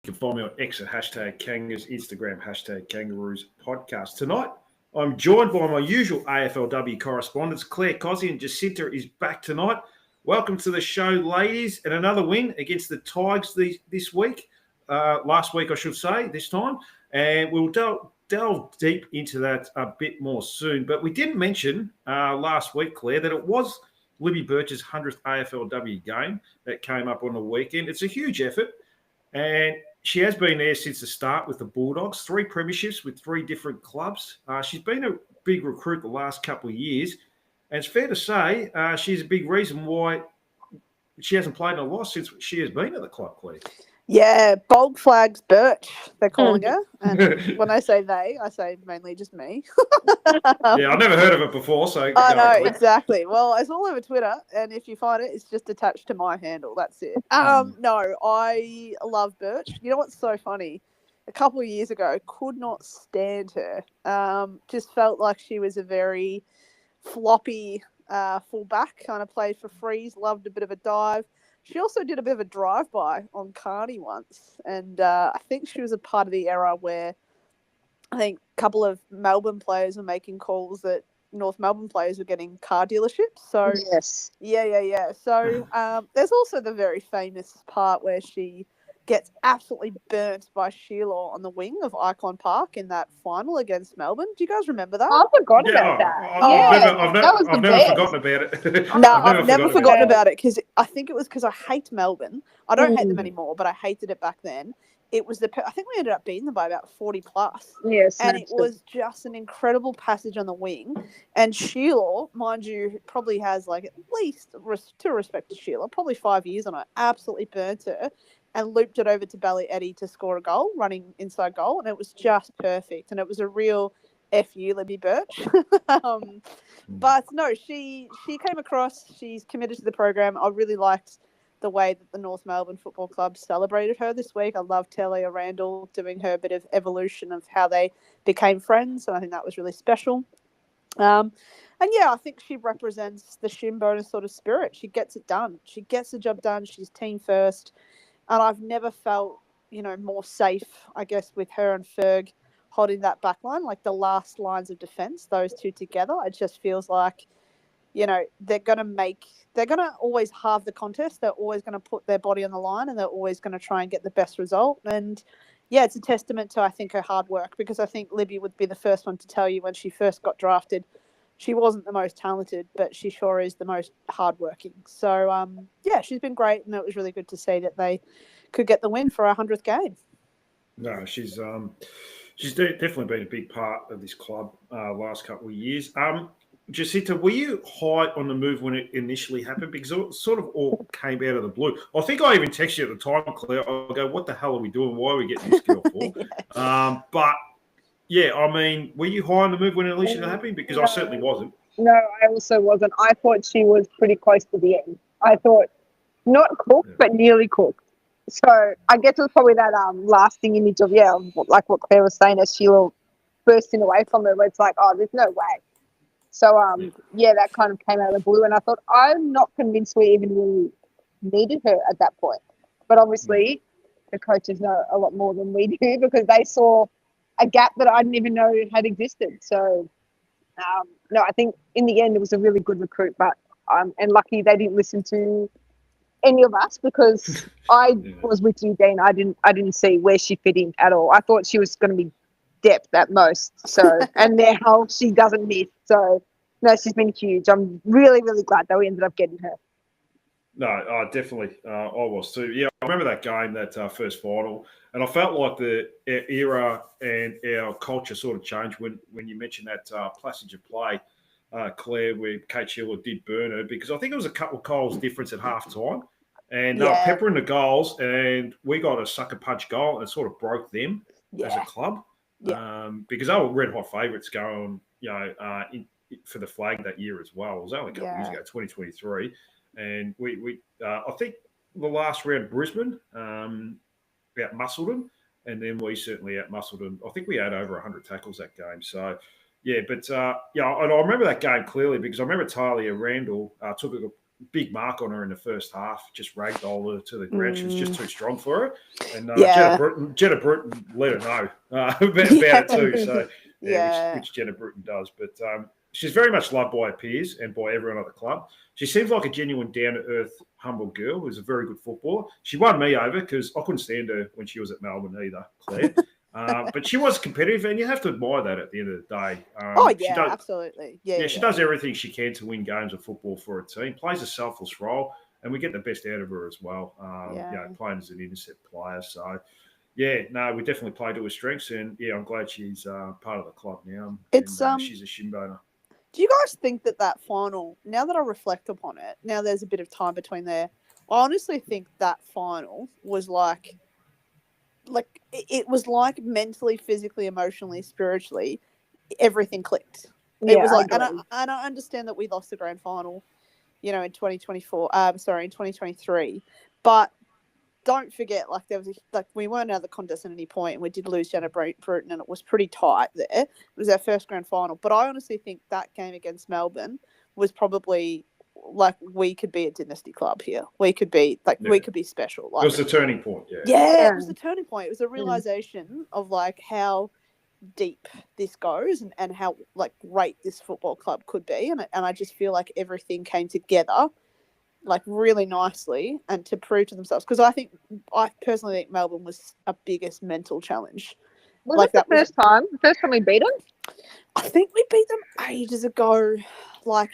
You can find me on X at hashtag Kangas, Instagram hashtag Kangaroos podcast. Tonight, I'm joined by my usual AFLW correspondents, Claire Cossie and Jacinta is back tonight. Welcome to the show, ladies, and another win against the Tigers this week. Last week, I should say, this time. And we'll delve deep into that a bit more soon. But we didn't mention last week, Claire, that it was Libby Birch's 100th AFLW game that came up on the weekend. It's a huge effort. And she has been there since the start with the Bulldogs, 3 premierships with 3 different clubs. She's been a big recruit the last couple of years. And it's fair to say she's a big reason why she hasn't played in a loss since she has been at the club, Claire. Yeah, bold flags Birch, they're calling her. And when I say they, I say mainly just me. Yeah, I've never heard of it before, so... I know, exactly. Well, it's all over Twitter, and if you find it, it's just attached to my handle. That's it. No, I love Birch. You know what's so funny? A couple of years ago, could not stand her. Just felt like she was a very floppy fullback, kind of played for freeze, loved a bit of a dive. She also did a bit of a drive-by on Carney once, and I think she was a part of the era where I think a couple of Melbourne players were making calls that North Melbourne players were getting car dealerships. So yes, yeah. So there's also the very famous part where she gets absolutely burnt by Sheila on the wing of Icon Park in that final against Melbourne. Do you guys remember that? I forgot about that. I've never forgotten about it. No, I've never forgotten about it because I think it was because I hate Melbourne. I don't hate them anymore, but I hated it back then. It was I think we ended up beating them by about 40 plus. Yes. And it was just an incredible passage on the wing. And Sheila, mind you, probably has like at least, to respect to Sheila, probably 5 years on it, absolutely burnt her and looped it over to Bally Eddie to score a goal, running inside goal. And it was just perfect. And it was a real FU Libby Birch. But no, she came across, she's committed to the program. I really liked the way that the North Melbourne Football Club celebrated her this week. I loved Talia Randall doing her bit of evolution of how they became friends, and I think that was really special. And yeah, I think she represents the Shinboner sort of spirit. She gets it done. She gets the job done. She's team first. And I've never felt, more safe, I guess, with her and Ferg holding that back line, like the last lines of defence, those two together. It just feels like, they're going to always halve the contest. They're always going to put their body on the line and they're always going to try and get the best result. And yeah, it's a testament to, I think, her hard work, because I think Libby would be the first one to tell you when she first got drafted, she wasn't the most talented, but she sure is the most hardworking. So, yeah, she's been great, and it was really good to see that they could get the win for our 100th game. No, she's definitely been a big part of this club last couple of years. Jacinta, were you high on the move when it initially happened? Because it sort of all came out of the blue. I think I even texted you at the time, Claire. I go, what the hell are we doing? Why are we getting this girl for? Yeah. But, yeah, I mean, were you high on the move when it initially happened? Because I certainly wasn't. No, I also wasn't. I thought she was pretty close to the end. I thought not cooked, but nearly cooked. So I guess it was probably that lasting image of, like what Claire was saying, as Sheila bursting away from her, where it's like, oh, there's no way. So, that kind of came out of the blue. And I thought, I'm not convinced we even really needed her at that point. But obviously, the coaches know a lot more than we do, because they saw a gap that I didn't even know had existed. So, no, I think in the end it was a really good recruit. But and lucky they didn't listen to any of us, because I was with you, Dean. I didn't see where she fit in at all. I thought she was going to be depth at most. So, and now she doesn't miss. So, no, she's been huge. I'm really, really glad that we ended up getting her. No, definitely. I was too. Yeah, I remember that game, that first final, and I felt like the era and our culture sort of changed when you mentioned that passage of play, Claire, where Kate Sheila did burn her, because I think it was a couple of goals difference at half time, and they were peppering the goals, and we got a sucker punch goal, and it sort of broke them as a club. Because they were red hot favourites going, for the flag that year as well. It was only a couple of years ago, 2023, and we I think the last round Brisbane out-muscled them, and then we certainly out-muscled them. I think we had over 100 tackles that game. So and I remember that game clearly, because I remember Talia Randall took big mark on her in the first half, just ragdolled her to the ground. She was just too strong for her. And Jenna Bruton let her know about it too. So, which Jenna Bruton does. But she's very much loved by her peers and by everyone at the club. She seems like a genuine, down-to-earth, humble girl who's a very good footballer. She won me over because I couldn't stand her when she was at Melbourne either, Claire. But she was competitive, and you have to admire that at the end of the day. Absolutely. Yeah, she does everything she can to win games of football for her team, plays a selfless role, and we get the best out of her as well, playing as an intercept player. So, we definitely play to her strengths, and, I'm glad she's part of the club now. She's a shin boner. Do you guys think that final, now that I reflect upon it, now there's a bit of time between there, I honestly think that final was like it was like mentally, physically, emotionally, spiritually, everything clicked. It was like, and I understand that we lost the grand final, in 2023, but don't forget, there was we weren't out of the contest at any point, and we did lose Jenna Bruton, and it was pretty tight there. It was our first grand final, but I honestly think that game against Melbourne was probably we could be a dynasty club here. We could be we could be special. It was the turning point. Yeah, it was the turning point. It was a realization of how deep this goes and how great this football club could be, and I just feel like everything came together really nicely and to prove to themselves, because I personally think Melbourne was a biggest mental challenge. Was it the first time we beat them? I think we beat them ages ago. I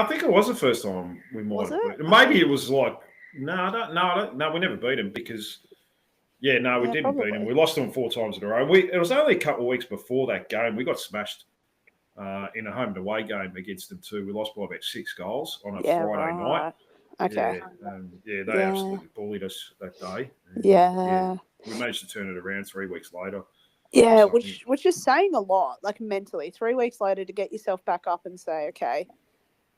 think it was the first time we might have beat them. Maybe it was we never beat them because we didn't beat them. We lost them 4 times in a row. It was only a couple of weeks before that game. We got smashed in a home and away game against them too. We lost by about 6 goals on a Friday night. Okay. They absolutely bullied us that day. And, we managed to turn it around 3 weeks later. Yeah, which is saying a lot, mentally. 3 weeks later to get yourself back up and say, okay.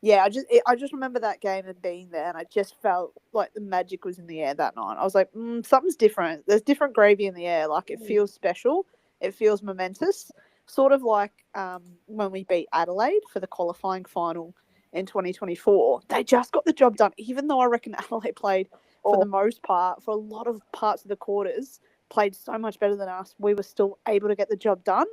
Yeah, I just remember that game and being there, and I just felt like the magic was in the air that night. I was like, something's different. There's different gravy in the air. It feels special. It feels momentous. Sort of like when we beat Adelaide for the qualifying final in 2024. They just got the job done, even though I reckon Adelaide played, for the most part, for a lot of parts of the quarters, played so much better than us. We were still able to get the job done.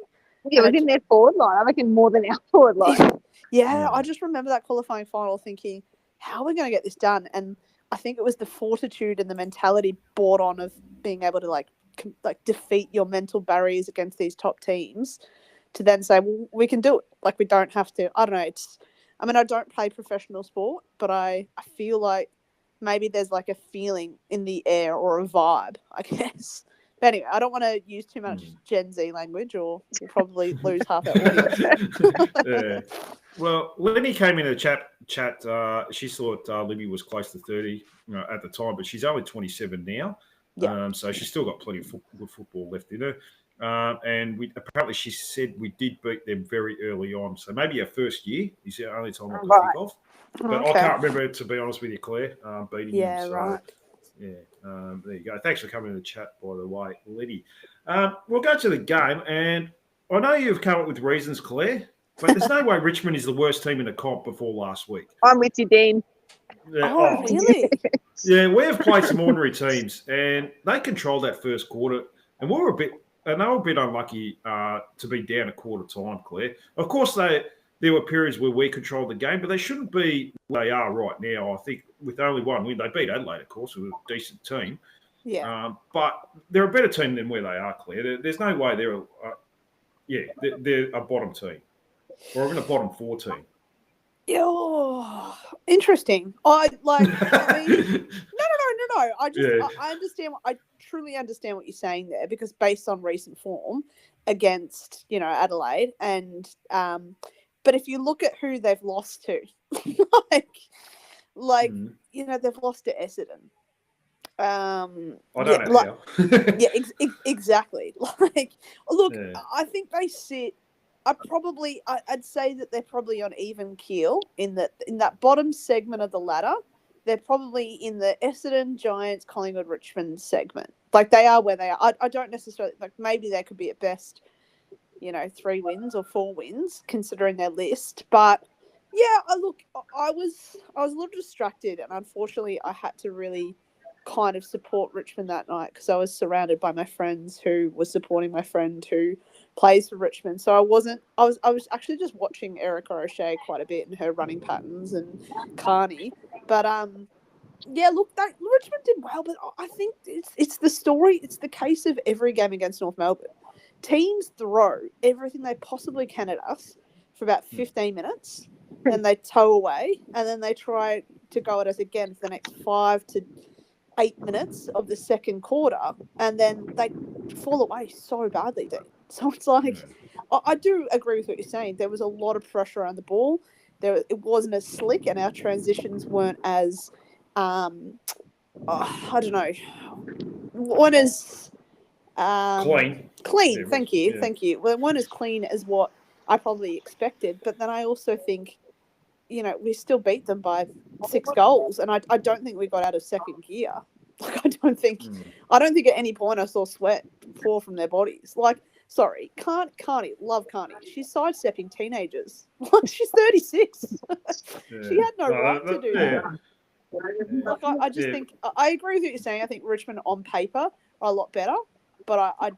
Yeah, it was in their forward line. I reckon more than our forward line. Yeah, I just remember that qualifying final thinking, how are we going to get this done? And I think it was the fortitude and the mentality brought on of being able to defeat your mental barriers against these top teams to then say, well, we can do it. We don't have to. I don't know. I don't play professional sport, but I feel like maybe there's a feeling in the air or a vibe, I guess. But anyway, I don't want to use too much Gen Z language, or we'll probably lose half our audience. Well, Lenny came in the chat. She thought Libby was close to 30 at the time, but she's only 27 now. Yeah. So she's still got plenty of good football left in her. And apparently she said we did beat them very early on. So maybe our first year is the only time I can think of. But I can't remember, to be honest with you, Claire, beating them. So, right. Yeah, there you go. Thanks for coming in the chat, by the way, Liddy. We'll go to the game, and I know you've come up with reasons, Claire, but there's no way Richmond is the worst team in the comp before last week. I'm with you, Dean. Yeah, really? Yeah, we have played some ordinary teams, and they controlled that first quarter, and they were a bit unlucky to be down a quarter time, Claire. Of course, there were periods where we controlled the game, but they shouldn't be where they are right now. I think with only one win, they beat Adelaide, of course, who was a decent team. Yeah. But they're a better team than where they are, Claire. There's no way they're a bottom team or even a bottom 4 team. Oh, interesting. No. I understand. I truly understand what you're saying there, because based on recent form against Adelaide, and but if you look at who they've lost to, they've lost to Essendon. I don't know how. Exactly. Look, I think they sit. I'd say that they're probably on even keel in that bottom segment of the ladder. They're probably in the Essendon, Giants, Collingwood, Richmond segment. They are where they are. I don't necessarily maybe they could be at best, 3 wins or 4 wins considering their list. But Yeah, I was a little distracted, and unfortunately, I had to really kind of support Richmond that night because I was surrounded by my friends who were supporting my friend who plays for Richmond. So I wasn't. I was actually just watching Erica O'Shea quite a bit and her running patterns and Carney, but yeah, look, Richmond did well, but I think it's the story. It's the case of every game against North Melbourne. Teams throw everything they possibly can at us for about 15 minutes, then they tow away, and then they try to go at us again for the next 5 to 8 minutes of the second quarter, and then they fall away so badly, Dean. So it's like, I do agree with what you're saying. There was a lot of pressure on the ball. It wasn't as slick, and our transitions weren't as I don't know, weren't as Clean. Clean, Yeah, thank you, yeah. thank you. Well, it weren't as clean as what I probably expected, but then I also think, we still beat them by 6 goals, and I don't think we got out of second gear. Like, I don't think at any point I saw sweat pour from their bodies. Like, sorry, Carney, love Carney. She's sidestepping teenagers. Like, she's 36. She had no right to do that. Like, I just think I agree with what you're saying. I think Richmond on paper are a lot better, but I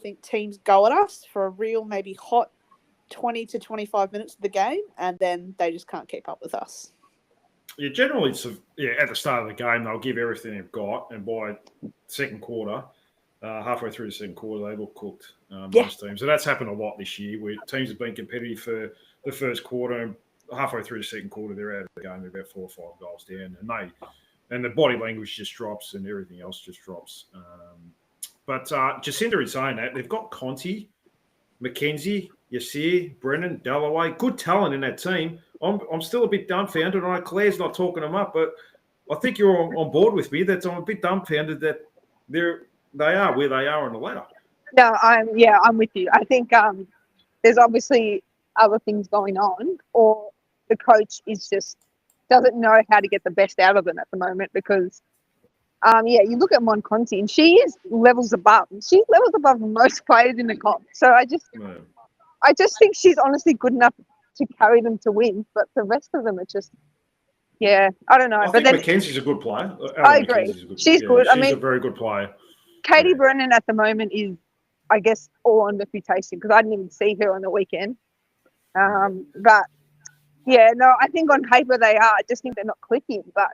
think teams go at us for a real maybe hot 20 to 25 minutes of the game, and then they just can't keep up with us. Yeah, generally, at the start of the game, they'll give everything they've got, and by second quarter, halfway through the second quarter, they look cooked, most teams. So that's happened a lot this year, where teams have been competitive for the first quarter, and halfway through the second quarter, they're out of the game. They're about 4 or 5 goals down, and the body language just drops, and everything else just drops. But Jacinda is saying that they've got Conti, McKenzie, Yassir, Brennan, Dalloway, good talent in that team. I'm still a bit dumbfounded. I know Claire's not talking them up, but I think you're on board with me that I'm a bit dumbfounded that they are where they are on the ladder. No, I'm with you. I think there's obviously other things going on, or the coach doesn't know how to get the best out of them at the moment because, you look at Monconti and she is levels above. She's levels above most players in the comp. So I just think she's honestly good enough to carry them to win, but the rest of them are just, I don't know. I think Mackenzie's a good player. I agree. She's good. She's a very good player. Katie Brennan at the moment is, I guess, all on reputation because I didn't even see her on the weekend. But I think on paper they are. I just think they're not clicking. But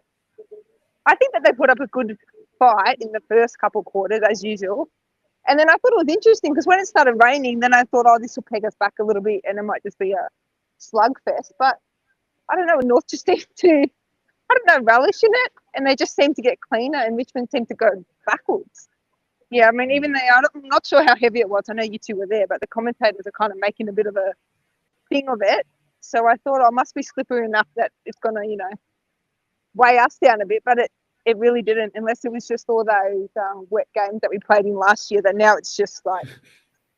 I think that they put up a good fight in the first couple quarters as usual. And then I thought it was interesting because when it started raining, then I thought, this will peg us back a little bit and it might just be a slugfest. But I don't know, North just seemed to, relish in it, and they just seem to get cleaner, and Richmond seemed to go backwards. Yeah, I mean, even I'm not sure how heavy it was. I know you two were there, but the commentators are kind of making a bit of a thing of it. So I thought, it must be slippery enough that it's going to, weigh us down a bit, but it really didn't, unless it was just all those wet games that we played in last year, that now it's just like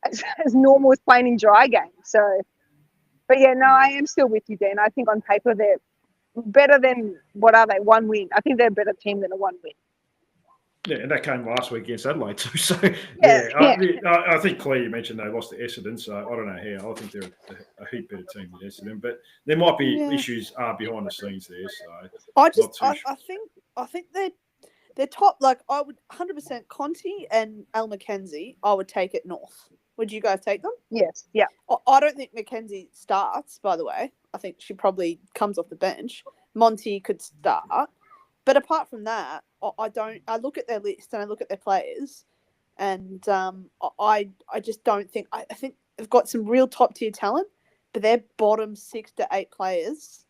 as normal as playing in dry games. So, but I am still with you, Dan. I think on paper they're better than, what are they, 1 win. I think they're a better team than a 1 win. Yeah, and that came last week against Adelaide too. So, I think, Claire, you mentioned they lost to Essendon, so I don't know how. I think they're a heap better team than Essendon, but there might be issues behind the scenes there. So I think they're top. Like, I would 100% Conti and Al McKenzie. I would take it North. Would you guys take them? Yes. Yeah. I don't think McKenzie starts. By the way, I think she probably comes off the bench. Monty could start. But apart from that, I don't. I look at their list and I look at their players, and I just don't think. I think they've got some real top tier talent, but their bottom 6 to 8 players.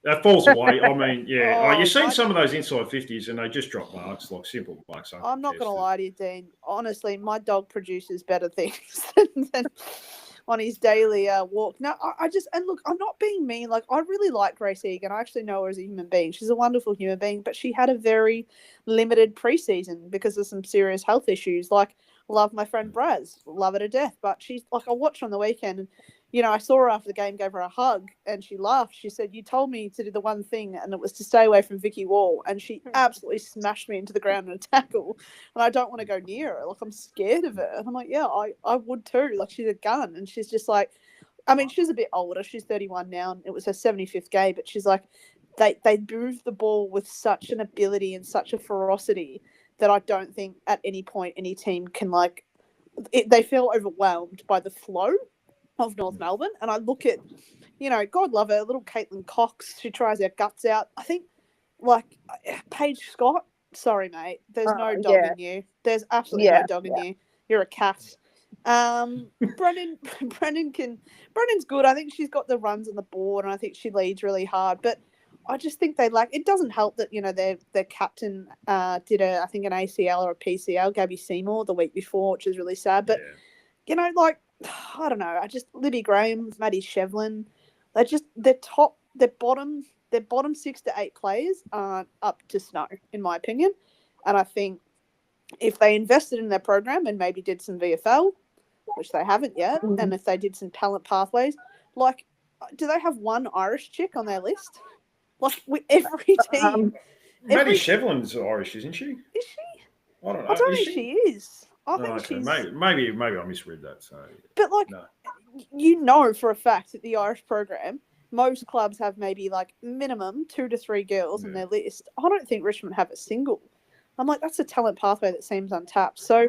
That falls away. I mean, you've seen some of those inside 50s, and they just drop marks, like simple marks. I'm not going to lie to you, Dean. Honestly, my dog produces better things than on his daily walk. No, and look, I'm not being mean. Like, I really like Grace Egan. I actually know her as a human being. She's a wonderful human being, but she had a very limited preseason because of some serious health issues. Like, love my friend Braz, love her to death, but she's like, I watched on the weekend and, I saw her after the game, gave her a hug, and she laughed. She said, "You told me to do the one thing, and it was to stay away from Vicky Wall." And she absolutely smashed me into the ground in a tackle, and I don't want to go near her. Like, I'm scared of her. And I'm like, yeah, I would too. Like, she's a gun, and she's just like, I mean, she's a bit older. She's 31 now, and it was her 75th game. But she's like, they move the ball with such an ability and such a ferocity that I don't think at any point any team can they feel overwhelmed by the flow of North Melbourne. And I look at, God love her, little Caitlin Cox. She tries her guts out. I think, Paige Scott. Sorry, mate. There's no dog in you. There's absolutely no dog in you. You're a cat. Brennan's good. I think she's got the runs on the board, and I think she leads really hard. But I just think they it doesn't help that their captain did an ACL or a PCL, Gabby Seymour, the week before, which is really sad. But I don't know. Libby Graham, Maddie Shevlin, their bottom 6 to 8 players aren't up to snuff, in my opinion. And I think if they invested in their program and maybe did some VFL, which they haven't yet, and if they did some talent pathways, do they have one Irish chick on their list? With every team. Maddie Shevlin's Irish, isn't she? Is she? I don't know. I don't think she is. I think she's... Maybe I misread that. So, but no. For a fact that the Irish program, most clubs have maybe minimum 2 to 3 girls on their list. I don't think Richmond have a single. I'm like, that's a talent pathway that seems untapped. So,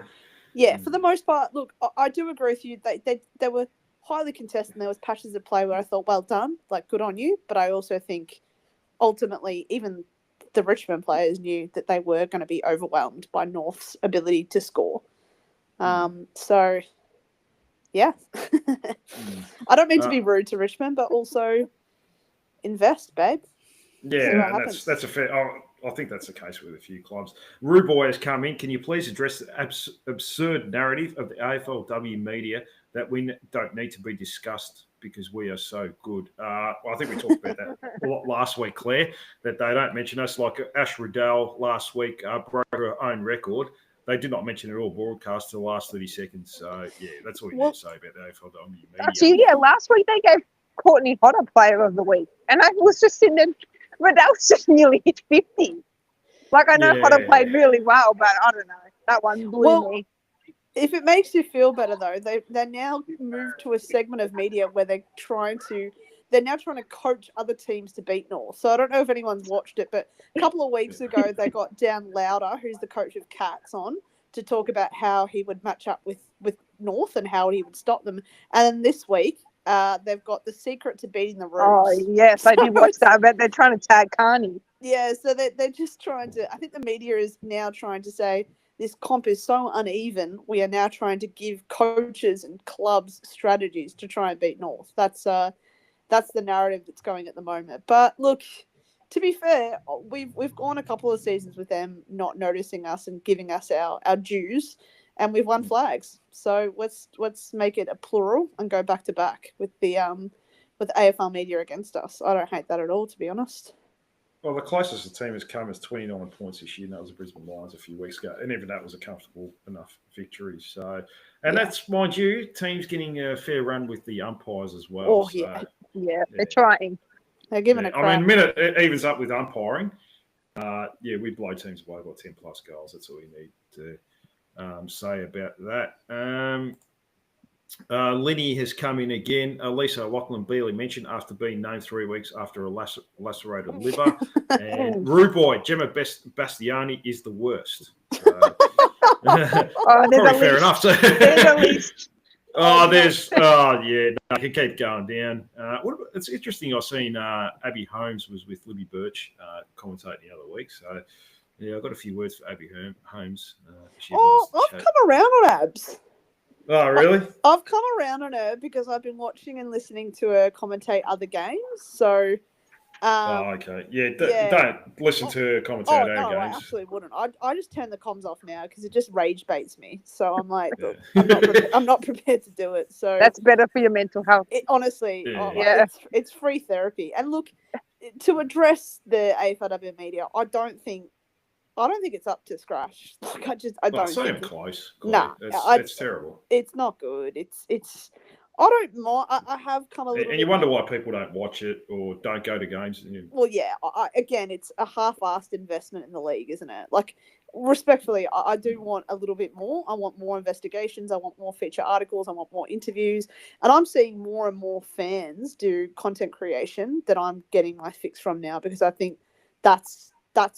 for the most part, look, I do agree with you. They were highly contested, and there was patches of play where I thought, well done, good on you. But I also think ultimately, even the Richmond players knew that they were going to be overwhelmed by North's ability to score. So, yeah. I don't mean to be rude to Richmond, but also invest, babe. Yeah, that's a fair... I think that's the case with a few clubs. Ruboy has come in. Can you please address the absurd narrative of the AFLW media that we don't need to be discussed because we are so good? I think we talked about that a lot last week, Claire, that they don't mention us. Like Ash Riddell last week broke her own record. They did not mention it all broadcast to the last 30 seconds. So, that's all you need to say about the AFLW media. Actually, last week they gave Courtney Hodder Player of the Week. And I was just sitting there, Riddell's just nearly hit 50. I know Hodder played really well, but I don't know. That one blew me. If it makes you feel better, though, they now moved to a segment of media where they're now trying to coach other teams to beat North. So I don't know if anyone's watched it, but a couple of weeks ago they got Dan Lauder, who's the coach of Cats, on to talk about how he would match up with North and how he would stop them. And then this week they've got the secret to beating the Roos. Oh, yes, I did watch that. I bet they're trying to tag Carney. Yeah, so they're just trying to... I think the media is now trying to say this comp is so uneven, we are now trying to give coaches and clubs strategies to try and beat North. That's the narrative that's going at the moment. But look, to be fair, we've gone a couple of seasons with them not noticing us and giving us our dues, and we've won flags. So let's make it a plural and go back to back with the AFL media against us. I don't hate that at all, to be honest. Well, the closest the team has come is 29 points this year, and that was the Brisbane Lions a few weeks ago. And even that was a comfortable enough victory. So, that's, mind you, teams getting a fair run with the umpires as well. Oh, so, they're trying. They're giving a crack. I mean, the minute it evens up with umpiring, we blow teams away by 10 plus goals. That's all you need to say about that. Linny has come in again. Lisa Lachlan-Bealey mentioned after being named 3 weeks after a lacerated liver. And Ruboy, Gemma Bastiani is the worst. Probably fair enough. So. There's a list. You can keep going down. It's interesting. I've seen Abby Holmes was with Libby Birch commentating the other week. So, I've got a few words for Abby Holmes. I've come around on Abs. Oh, really? I've come around on her because I've been watching and listening to her commentate other games. So, okay. Don't listen to her commentate our games. I absolutely wouldn't. I just turn the comms off now because it just rage baits me. So I'm like, look, I'm not prepared to do it. So that's better for your mental health. Honestly, it's free therapy. And look, to address the AFLW media, I don't think it's up to scratch. I don't. It's not even close. No, it's terrible. It's not good. It's. I don't mind. I have come a little. And you wonder why people don't watch it or don't go to games. Well, yeah. Again, it's a half-assed investment in the league, isn't it? respectfully, I do want a little bit more. I want more investigations. I want more feature articles. I want more interviews. And I'm seeing more and more fans do content creation that I'm getting my fix from now, because I think that's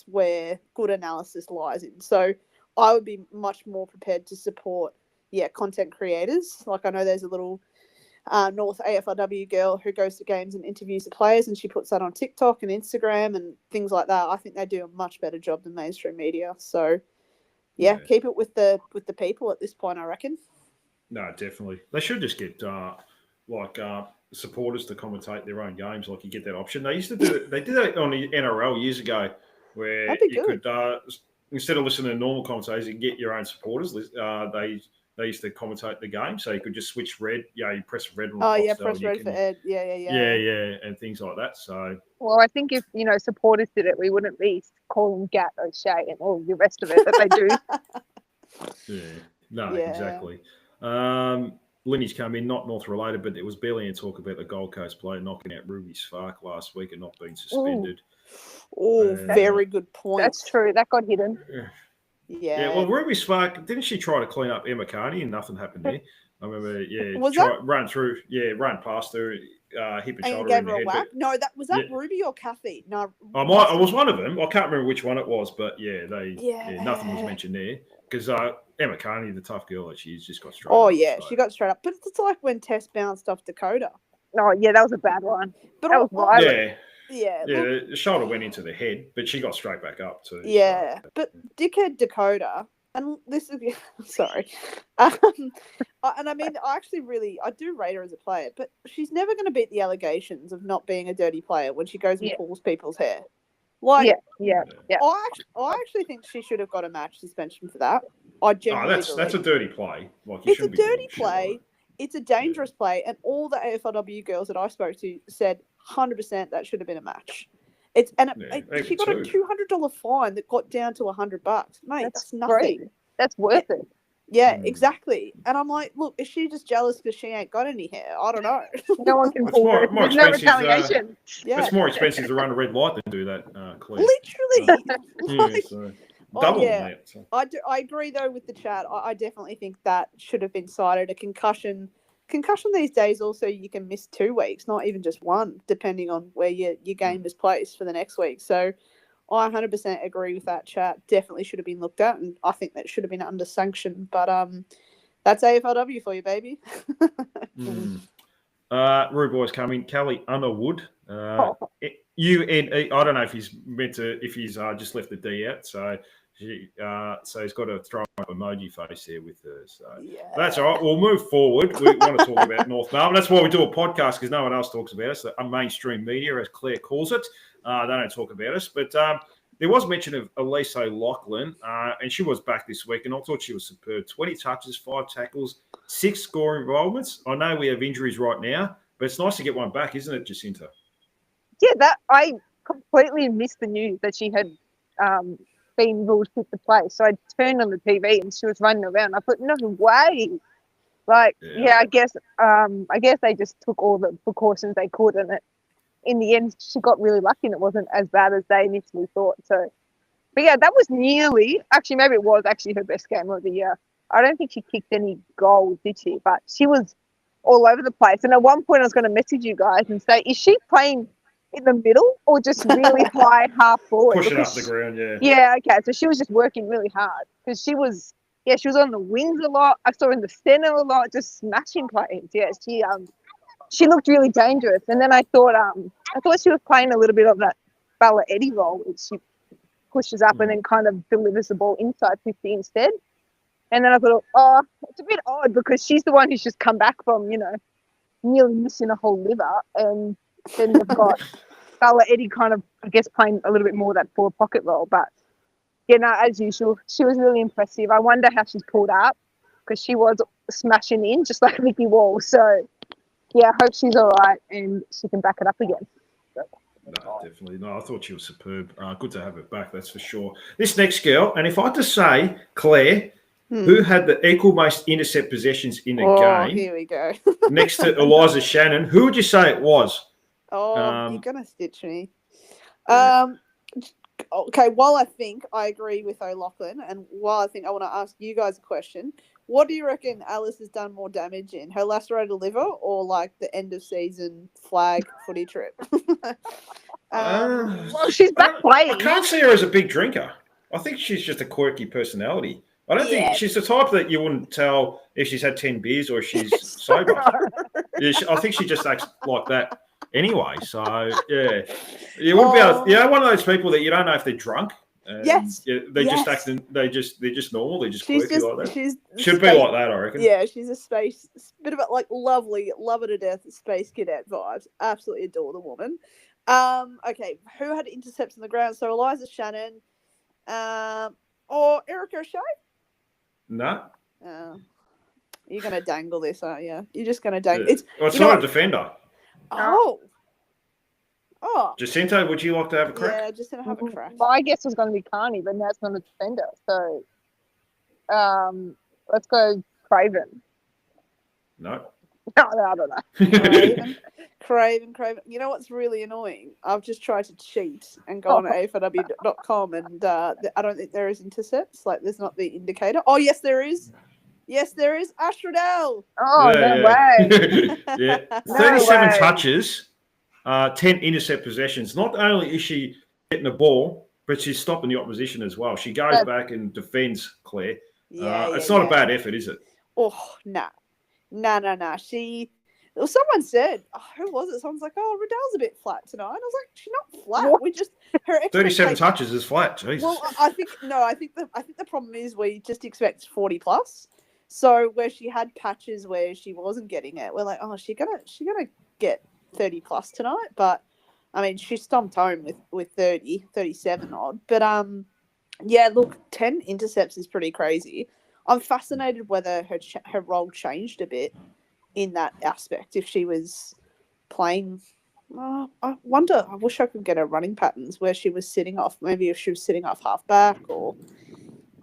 where good analysis lies in. So I would be much more prepared to support, content creators. Like, I know there's a little North AFLW girl who goes to games and interviews the players, and she puts that on TikTok and Instagram and things like that. I think they do a much better job than mainstream media. So, keep it with the people at this point, I reckon. No, definitely. They should just get supporters to commentate their own games. Like, you get that option. They used to do it. They did that on the NRL years ago, where you could instead of listening to normal commentators, you get your own supporters. They used to commentate the game, so you could just switch red. Yeah, you press red. Press red for Ed. Yeah, and things like that. So, well, I think if supporters did it, we wouldn't be calling Gat O'Shea and all the rest of it that they do. Exactly. Linny's come in, not North related, but there was barely any talk about the Gold Coast player knocking out Ruby Spark last week and not being suspended. Very good point. That's true. That got hidden. Yeah. Well, Ruby Spark, didn't she try to clean up Emma Carney and nothing happened there? I remember, run past her, hip and shoulder in the head. Whack? No, was that Ruby or Kathy? No, I was one of them. I can't remember which one it was, but nothing was mentioned there because Emma Carney, the tough girl that she is, just got straight. Oh yeah, she got straight up. But it's like when Tess bounced off Dakota. Oh yeah, that was a bad one. But that was violent. The shoulder went into the head, but she got straight back up too. Yeah, but dickhead Dakota, and this is sorry, and I mean, I do rate her as a player, but she's never going to beat the allegations of not being a dirty player when she goes and pulls people's hair. Like, I actually think she should have got a match suspension for that. I genuinely that's a dirty play. Like, it's a dirty play. It's a dangerous play, and all the AFLW girls that I spoke to said 100% that should have been a match. She got a $200 fine that got down to $100. Mate, that's nothing. Great. That's worth it. Yeah, exactly. And I'm like, look, is she just jealous because she ain't got any hair? I don't know. No one can pull her. There's no retaliation. It's more expensive to run a red light than do that. Literally. Double that. So. I agree though with the chat. I definitely think that should have been cited. A concussion these days also you can miss 2 weeks, not even just one, depending on where your game is placed for the next week. So I 100% agree with that chat. Definitely should have been looked at, and I think that should have been under sanction. But that's AFLW for you, baby. Rude Boy's coming. Kelly Underwood. I don't know if he's just left the D out. So he's got a throw up emoji face there with her. So that's all right. We'll move forward. We want to talk about North Melbourne. That's why we do a podcast, because no one else talks about us. A mainstream media, as Claire calls it. They don't talk about us. But there was mention of Elise O'Loughlin, and she was back this week, and I thought she was superb. 20 touches, 5 tackles, 6 scoring involvements. I know we have injuries right now, but it's nice to get one back, isn't it, Jacinta? Yeah, that I completely missed the news that she had been ruled fit to play. So I turned on the TV and she was running around. I thought, no way. Like, I guess they just took all the precautions they could, and in the end, she got really lucky and it wasn't as bad as they initially thought. So, but yeah, that was maybe it was actually her best game of the year. I don't think she kicked any goals, did she? But she was all over the place. And at one point I was going to message you guys and say, is she playing in the middle or just really high half forward? Pushing up the ground, Yeah, okay. So she was just working really hard because she was on the wings a lot. I saw her in the centre a lot, just smashing plays. Yeah, she looked really dangerous. And then I thought she was playing a little bit of that Bella Eddie role, which she pushes up and then kind of delivers the ball inside 50 instead. And then I thought, it's a bit odd because she's the one who's just come back from, nearly missing a whole liver. And then they've got Bella Eddie kind of, I guess, playing a little bit more of that forward pocket role. But, as usual, she was really impressive. I wonder how she's pulled up because she was smashing in just like Vicky Wall. So, I hope she's all right and she can back it up again. No, definitely. No, I thought she was superb. Good to have her back, that's for sure. This next girl, and if I had to say, Claire, who had the equal most intercept possessions in the game? Here we go. Next to Eliza Shannon, who would you say it was? You're going to stitch me. okay, while I agree with O'Loughlin, and while I want to ask you guys a question, what do you reckon Alice has done more damage in? Her lacerated liver or like the end of season flag footy trip? Well, she's back I playing. can't see her as a big drinker. I think she's just a quirky personality. I don't think she's the type that you wouldn't tell if she's had 10 beers or if she's sober. Yeah, I think she just acts like that anyway. So, yeah. You wouldn't be able to, one of those people that you don't know if they're drunk. Yes. Yeah, they just acting, they're just normal. They're just she's quirky like that. Should be like that, I reckon. Yeah, she's a space, bit of a like lovely, love her to death, space cadet vibes. Absolutely adore the woman. Okay, who had intercepts on the ground? So Eliza Shannon, or Erica O'Shea? No. You're going to dangle this, aren't you? You're just going to dangle. Yeah. It's not a defender. Oh. Jacinta, would you like to have a crack? Yeah, Jacinta, have a crack. My guess was going to be Carney, but that's not a defender. So, let's go Craven. No. No, I don't know. Craven. You know what's really annoying? I've just tried to cheat and go on AFLW.com and I don't think there is intercepts. Like, there's not the indicator. Oh, yes, there is. Yes, there is. Ash Riddell. Oh, no way. Yeah. 37 touches, 10 intercept possessions. Not only is she getting the ball, but she's stopping the opposition as well. She goes back and defends Claire. It's not a bad effort, is it? Oh, nah. Nah. Someone said, who was it? Someone's like, Riddell's a bit flat tonight. And I was like, she's not flat. What? We just her 37 touches is flat. Jesus. Well, I think the problem is we just expect 40 plus. So where she had patches where she wasn't getting it, we're like, she's gonna get 30 plus tonight. But I mean, she stomped home with 30, 37 odd. But look, 10 intercepts is pretty crazy. I'm fascinated whether her role changed a bit in that aspect. If she was playing, I wonder. I wish I could get her running patterns where she was sitting off. Maybe if she was sitting off half back, or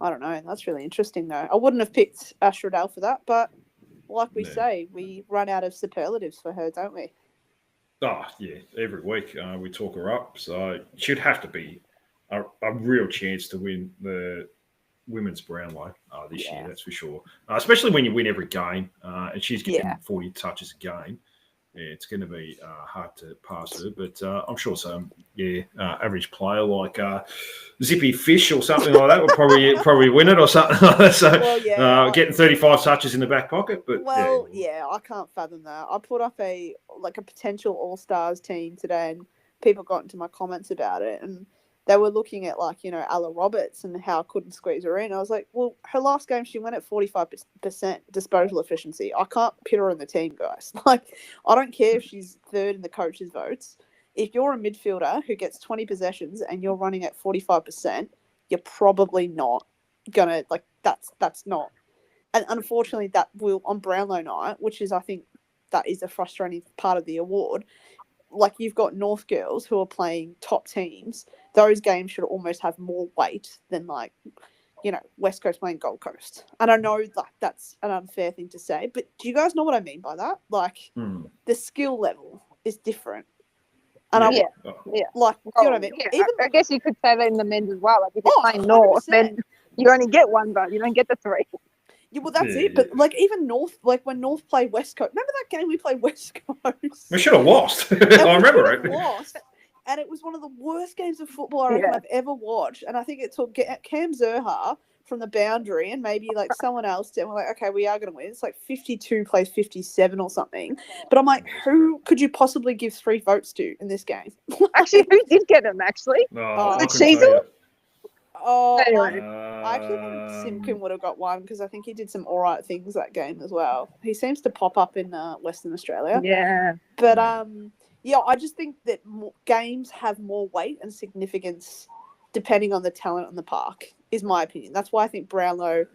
I don't know. That's really interesting, though. I wouldn't have picked Ash Riddell for that, but like we say, we run out of superlatives for her, don't we? Oh yeah, every week we talk her up. So she'd have to be a real chance to win the women's Brownlow this year, that's for sure. Especially when you win every game, and she's getting 40 touches a game. Yeah, it's going to be hard to pass her, but I'm sure some average player like Zippy Fish or something like that would probably win it or something like that. So getting 35 touches in the back pocket, but I can't fathom that. I put up a potential All-Stars team today, and people got into my comments about it, and they were looking at Ella Roberts and how I couldn't squeeze her in. I was like, well, her last game she went at 45% disposal efficiency. I can't put her in the team, guys. Like, I don't care if she's third in the coaches' votes. If you're a midfielder who gets 20 possessions and you're running at 45%, you're probably not gonna that's not. And unfortunately, that will on Brownlow night, which is I think that is a frustrating part of the award. Like, you've got North girls who are playing top teams. Those games should almost have more weight than West Coast playing Gold Coast. And I know that's an unfair thing to say, but do you guys know what I mean by that? Like, the skill level is different. And you know what I mean? Yeah, I guess you could say that in the men's as well. Like, if you're playing North, then you only get one vote. You don't get the three. Yeah, well, that's it. But even North, when North played West Coast, remember that game we played West Coast? We should have lost. I remember it. Lost, and it was one of the worst games of football I reckon I've ever watched. And I think it took Cam Zerha from the boundary and maybe someone else did. And we're like, okay, we are going to win. It's 52 plays 57 or something. But I'm like, who could you possibly give 3 votes to in this game? Actually, who did get them? Actually, the Cheezel. Anyway. I actually think Simpkin would have got one because I think he did some all right things that game as well. He seems to pop up in Western Australia. Yeah. But, I just think that games have more weight and significance depending on the talent on the park, is my opinion. That's why I think Brownlow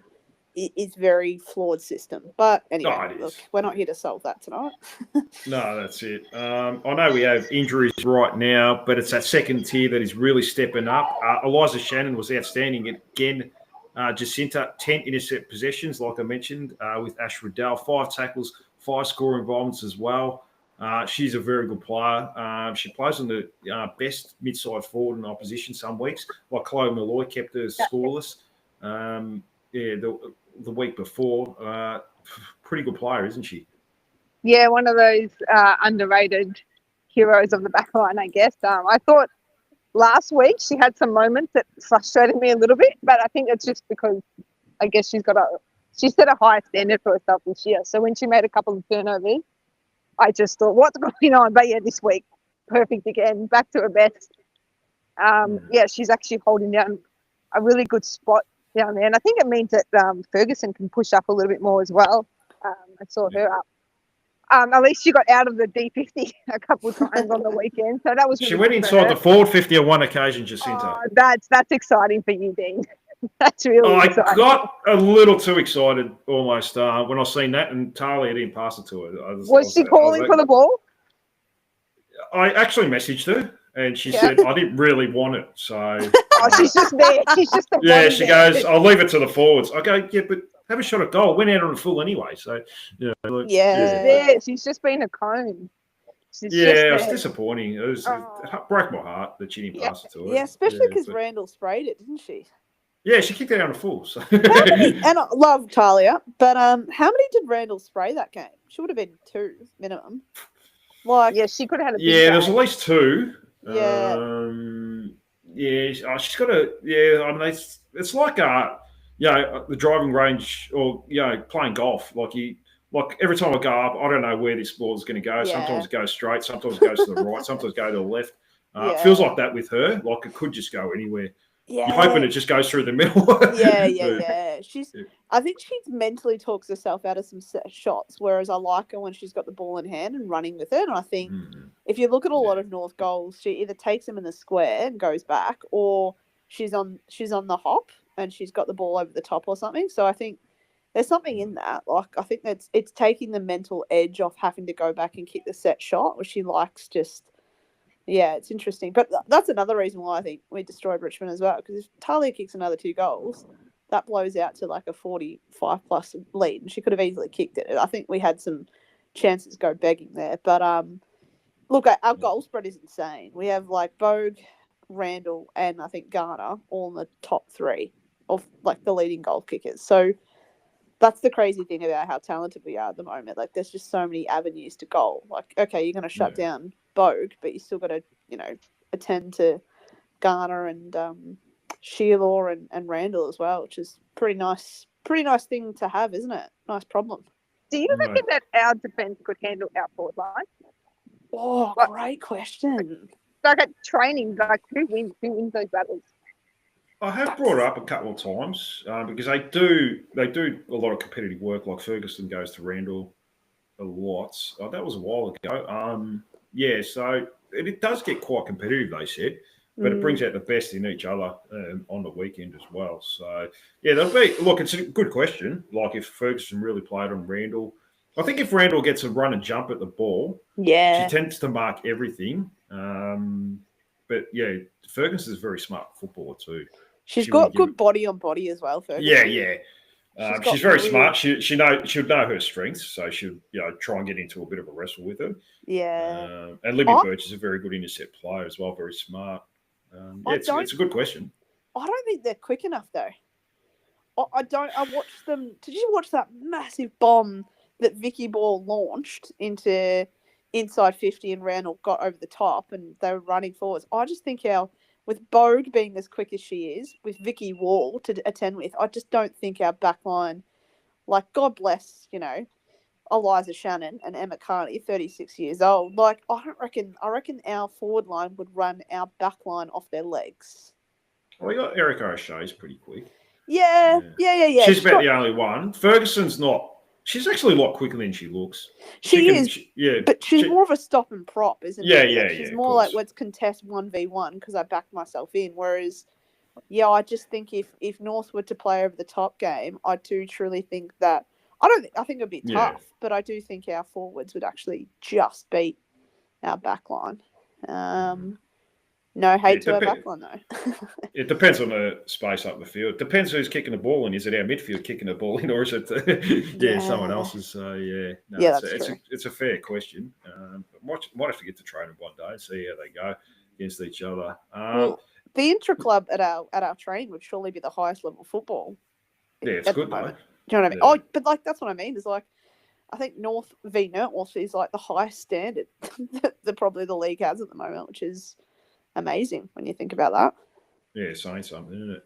is very flawed system. But anyway, look, we're not here to solve that tonight. No, that's it. I know we have injuries right now, but it's that second tier that is really stepping up. Eliza Shannon was outstanding again. Jacinta, 10 intercept possessions, like I mentioned, with Ash Riddell, 5 tackles, 5 score involvements as well. She's a very good player. She plays on the best mid-side forward in opposition some weeks. Like Chloe Malloy kept her scoreless. The week before. Pretty good player, isn't she? Yeah, one of those underrated heroes of the back line, I guess. I thought last week she had some moments that frustrated me a little bit, but I think it's just because I guess she set a high standard for herself this year. So when she made a couple of turnovers, I just thought, what's going on? But yeah, this week, perfect again, back to her best. Yeah, she's actually holding down a really good spot down there. And I think it means that Ferguson can push up a little bit more as well. I saw her up. At least she got out of the D50 a couple of times on the weekend. So that was really She went inside the forward 50 on one occasion, Jacinta. Oh, that's exciting for you, Dean. That's really exciting. I got a little too excited almost when I seen that, and Talia didn't pass it to her. Was she calling for the ball? I actually messaged her, and she said, I didn't really want it. So she's just there. She's just she goes, I'll leave it to the forwards. I go, yeah, but have a shot at goal. Went out on a full anyway. So she's just been a cone. It was disappointing. It broke my heart that she didn't pass it to her. Yeah, especially because Randall sprayed it, didn't she? Yeah, she kicked it out on a full. So. And I love Talia, but how many did Randall spray that game? She would have been 2 minimum. She could have had a big there was at least 2. Yeah. She's got a I mean, it's like the driving range or playing golf. Like every time I go up, I don't know where this ball is going to go. Yeah. Sometimes it goes straight, sometimes it goes to the right, sometimes it goes to the left. It feels like that with her. Like it could just go anywhere. Yeah. You're hoping it just goes through the middle. Yeah. I think she mentally talks herself out of some set shots, whereas I like her when she's got the ball in hand and running with it. And I think if you look at a lot of North goals, she either takes them in the square and goes back, or she's on the hop and she's got the ball over the top or something. So I think there's something in that. Like I think it's taking the mental edge off having to go back and kick the set shot, where she likes just. Yeah, it's interesting. But that's another reason why I think we destroyed Richmond as well, because if Talia kicks another 2 goals, that blows out to like a 45-plus lead, and she could have easily kicked it. I think we had some chances go begging there. But, look, our goal spread is insane. We have like Bogue, Randall, and I think Garner all in the top 3 of like the leading goal kickers. So that's the crazy thing about how talented we are at the moment. Like there's just so many avenues to goal. Like, okay, you're going to shut down Bogue, but you still got to, attend to Garner and Sheila and Randall as well, which is pretty nice thing to have, isn't it? Nice problem. Do you reckon that our defence could handle our forward line? Oh, great question. Like at training, who wins those battles? I have brought it up a couple of times because they do a lot of competitive work. Like Ferguson goes to Randall a lot. Oh, that was a while ago. So it does get quite competitive, they said, but it brings out the best in each other on the weekend as well. So, it's a good question. Like if Ferguson really played on Randall, I think if Randall gets a run and jump at the ball, she tends to mark everything. But Ferguson's a very smart footballer too. She's got good body on body as well, Ferguson. Yeah. She's very smart. She'll know her strengths, so she'll try and get into a bit of a wrestle with her. Yeah. And Libby Birch is a very good intercept player as well, very smart. It's a good question. I don't think they're quick enough though. I watched them. Did you watch that massive bomb that Vicky Ball launched into inside 50 and Randall got over the top and they were running forwards? I just think with Bogue being as quick as she is, with Vicky Wall to attend with, I just don't think our back line, like God bless, Eliza Shannon and Emma Carney, 36 years old. Like I reckon our forward line would run our back line off their legs. Well, you got Erica O'Shea's pretty quick. Yeah. She's about the only one. Ferguson's not. She's actually a lot quicker than she looks. She is. But she's more of a stop and prop, isn't she? She's more like, let's contest 1v1 because I backed myself in. Whereas, I just think if North were to play over the top game, I do truly think that I think it'd be tough, but I do think our forwards would actually just beat our back line. No hate to our back line though. It depends on the space up the field. It depends who's kicking the ball in. Is it our midfield kicking the ball in, or is it someone else's? True. It's a fair question. might have to get to train them one day and see how they go against each other. Well, the intra club at our train would surely be the highest level football. Yeah, it's good though. Do you know what I mean? Yeah. Oh, but like that's what I mean. Is like I think North v Nantwich is like the highest standard that probably the league has at the moment, which is amazing when you think about that. Yeah, saying something, isn't it?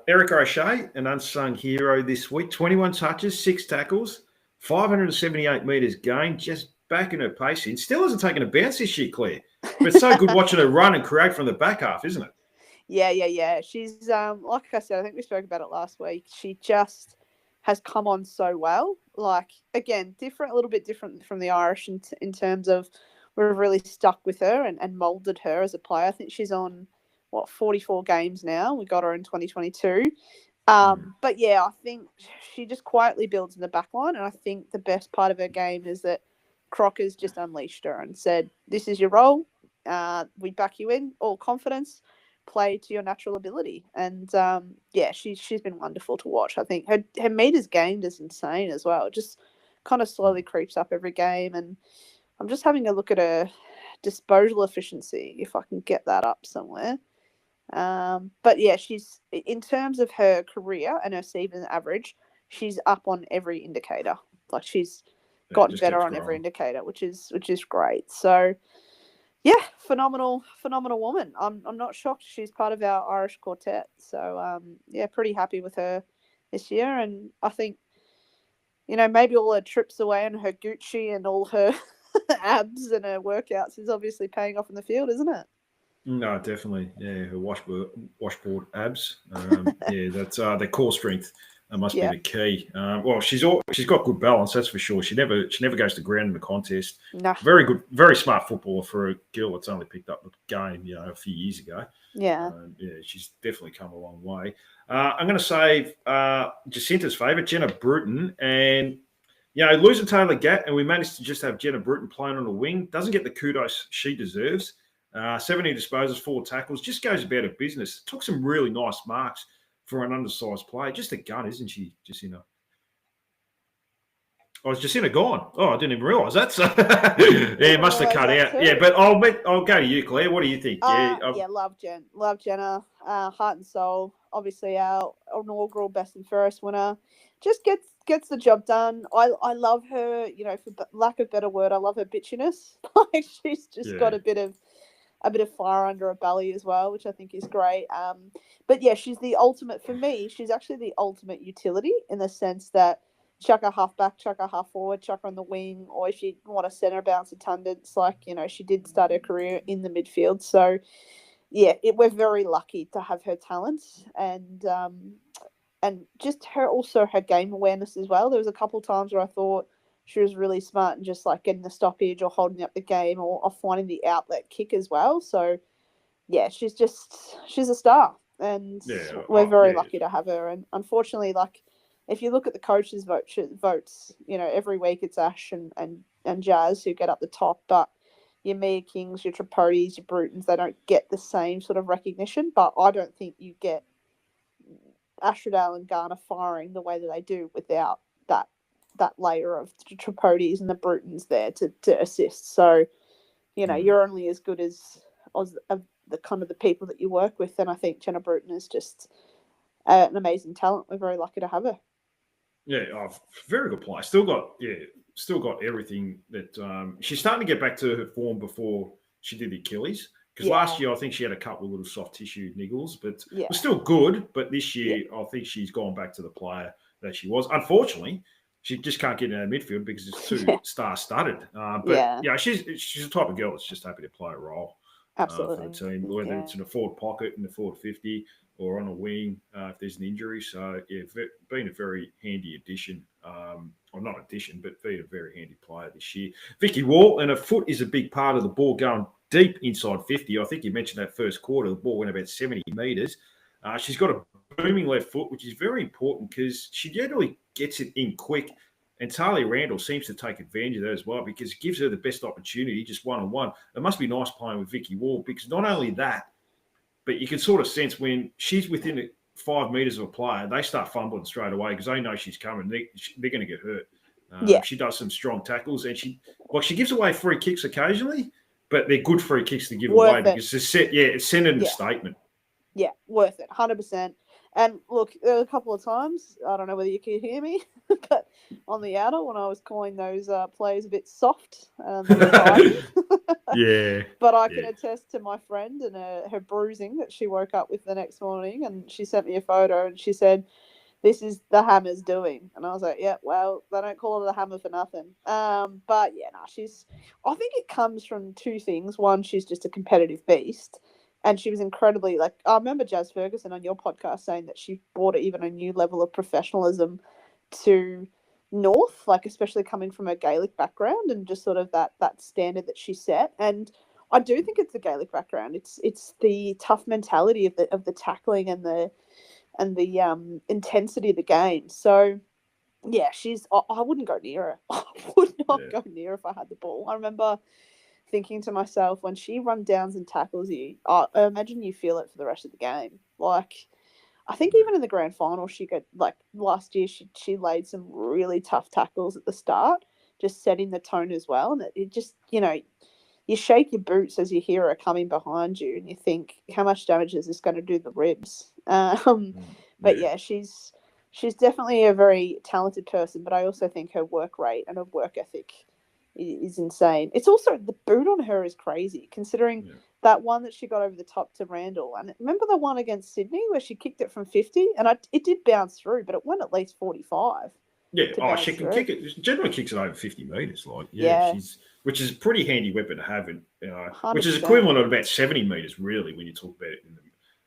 Eric O'Shea, an unsung hero this week. 21 touches, 6 tackles, 578 metres gained, just backing her pace in. Still hasn't taken a bounce this year, Claire. But it's so good watching her run and create from the back half, isn't it? Yeah. She's like I said, I think we spoke about it last week. She just has come on so well. Like again, a little bit different from the Irish in terms of we've really stuck with her and moulded her as a player. I think she's on 44 games now. We got her in 2022. But yeah, I think she just quietly builds in the back line, and I think the best part of her game is that Crocker's just unleashed her and said, "This is your role. We back you in, all confidence. Play to your natural ability." And yeah, she's been wonderful to watch. I think her meters gained is insane as well. It just kind of slowly creeps up every game, and I'm just having a look at her disposal efficiency if I can get that up somewhere. But yeah, she's in terms of her career and her season average, she's up on every indicator. Like she's gotten better on every indicator, which is great. So yeah, phenomenal woman. I'm not shocked she's part of our Irish quartet. So yeah, pretty happy with her this year, and I think maybe all her trips away and her Gucci and all her abs and her workouts is obviously paying off in the field, isn't it? No, definitely. Yeah, her washboard abs. Yeah, that's the core strength. Must be the key. Well, she's got good balance, that's for sure. She never goes to ground in the contest. No. Very good, very smart footballer for a girl that's only picked up the game, a few years ago. Yeah. Yeah, she's definitely come a long way. I'm going to save Jacinta's favourite, Jenna Bruton, and losing Taylor Gatt, and we managed to just have Jenna Bruton playing on the wing. Doesn't get the kudos she deserves. 70 disposals, 4 tackles, just goes about her business. Took some really nice marks for an undersized player. Just a gun, isn't she, Jacinta? Oh, is Jacinta gone? Oh, I didn't even realise that. So yeah, must have cut out. Too. Yeah, but I'll go to you, Claire. What do you think? Love Jenna. Heart and soul. Obviously, our inaugural best and fairest winner. Just gets the job done. I love her. For lack of a better word, I love her bitchiness. Like she's just got a bit of fire under her belly as well, which I think is great. But yeah, she's the ultimate for me. She's actually the ultimate utility in the sense that chuck her half back, chuck her half forward, chuck her on the wing, or if you want a centre bounce attendance, she did start her career in the midfield. So yeah, we're very lucky to have her talents and just her game awareness as well. There was a couple of times where I thought she was really smart and just like getting the stoppage or holding up the game or finding the outlet kick as well. So yeah, she's a star, and we're very lucky to have her. And unfortunately, if you look at the coaches' votes, every week it's Ash and Jazz who get up the top, but your Mia Kings, your Tripodis, your Brutons, they don't get the same sort of recognition. But I don't think you get Ashredale and Garner firing the way that they do without that layer of the Tripodis and the Brutons there to assist. So, you're only as good as the kind of the people that you work with. And I think Jenna Bruton is just an amazing talent. We're very lucky to have her. Yeah, very good player. Still got everything that she's starting to get back to her form before she did the Achilles. Because last year I think she had a couple of little soft tissue niggles, but was still good. But this year I think she's gone back to the player that she was. Unfortunately, she just can't get in our midfield because it's too star-studded. She's the type of girl that's just happy to play a role for the team, whether it's in a forward pocket, in the forward 50, or on a wing if there's an injury. So, yeah, been a very handy addition. Or not addition, but been a very handy player this year. Vicky Wall, and her foot is a big part of the ball going deep inside 50. I think you mentioned that first quarter, the ball went about 70 metres. She's got a booming left foot, which is very important because she generally gets it in quick. And Talia Randall seems to take advantage of that as well because it gives her the best opportunity just one-on-one. It must be nice playing with Vicky Wall because not only that, but you can sort of sense when she's within 5 metres of a player, they start fumbling straight away because they know she's coming. They're going to get hurt. Yeah. She does some strong tackles, and she gives away free kicks occasionally, but they're good free kicks to give away because it's sending a statement. Yeah, worth it, 100%. And look, there were a couple of times, I don't know whether you can hear me, but on the outer when I was calling those players a bit soft, Yeah. But I can attest to my friend and her bruising that she woke up with the next morning, and she sent me a photo and she said, "This is the Hammer's doing," and I was like, "Yeah, well, they don't call it a Hammer for nothing." But yeah, I think it comes from two things. One, she's just a competitive beast. And she was incredibly, I remember Jazz Ferguson on your podcast saying that she brought even a new level of professionalism to North, especially coming from a Gaelic background and just sort of that standard that she set. And I do think it's the Gaelic background. It's the tough mentality of the tackling and the intensity of the game. So yeah, I wouldn't go near her. I would not go near her if I had the ball. I remember thinking to myself, when she run downs and tackles you, I imagine you feel it for the rest of the game. I think even in the grand final, she got last year, she laid some really tough tackles at the start, just setting the tone as well. And it just, you shake your boots as you hear her coming behind you, and you think, how much damage is this going to do the ribs? But yeah, she's definitely a very talented person. But I also think her work rate and her work ethic is insane. It's also the boot on her is crazy, considering that one that she got over the top to Randall. And remember the one against Sydney where she kicked it from 50, and it did bounce through, but it went at least 45. Yeah, she can kick it. Generally kicks it over 50 metres. Which is a pretty handy weapon to have, which is equivalent of about 70 metres, really, when you talk about it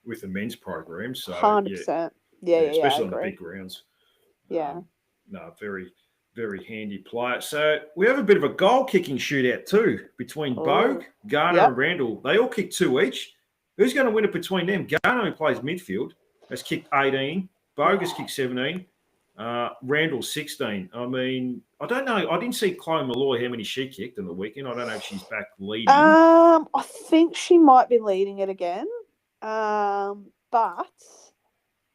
with the men's program. So 100%. Yeah, especially on the big grounds. Yeah. Very, very handy player. So we have a bit of a goal kicking shootout too between Bogue, Garner, and Randall. They all kick 2 each. Who's going to win it between them? Garner, who plays midfield, has kicked 18. Bogue has kicked 17. Randall 16. I mean, I don't know. I didn't see Chloe Malloy how many she kicked in the weekend. I don't know if she's back leading. I think she might be leading it again. But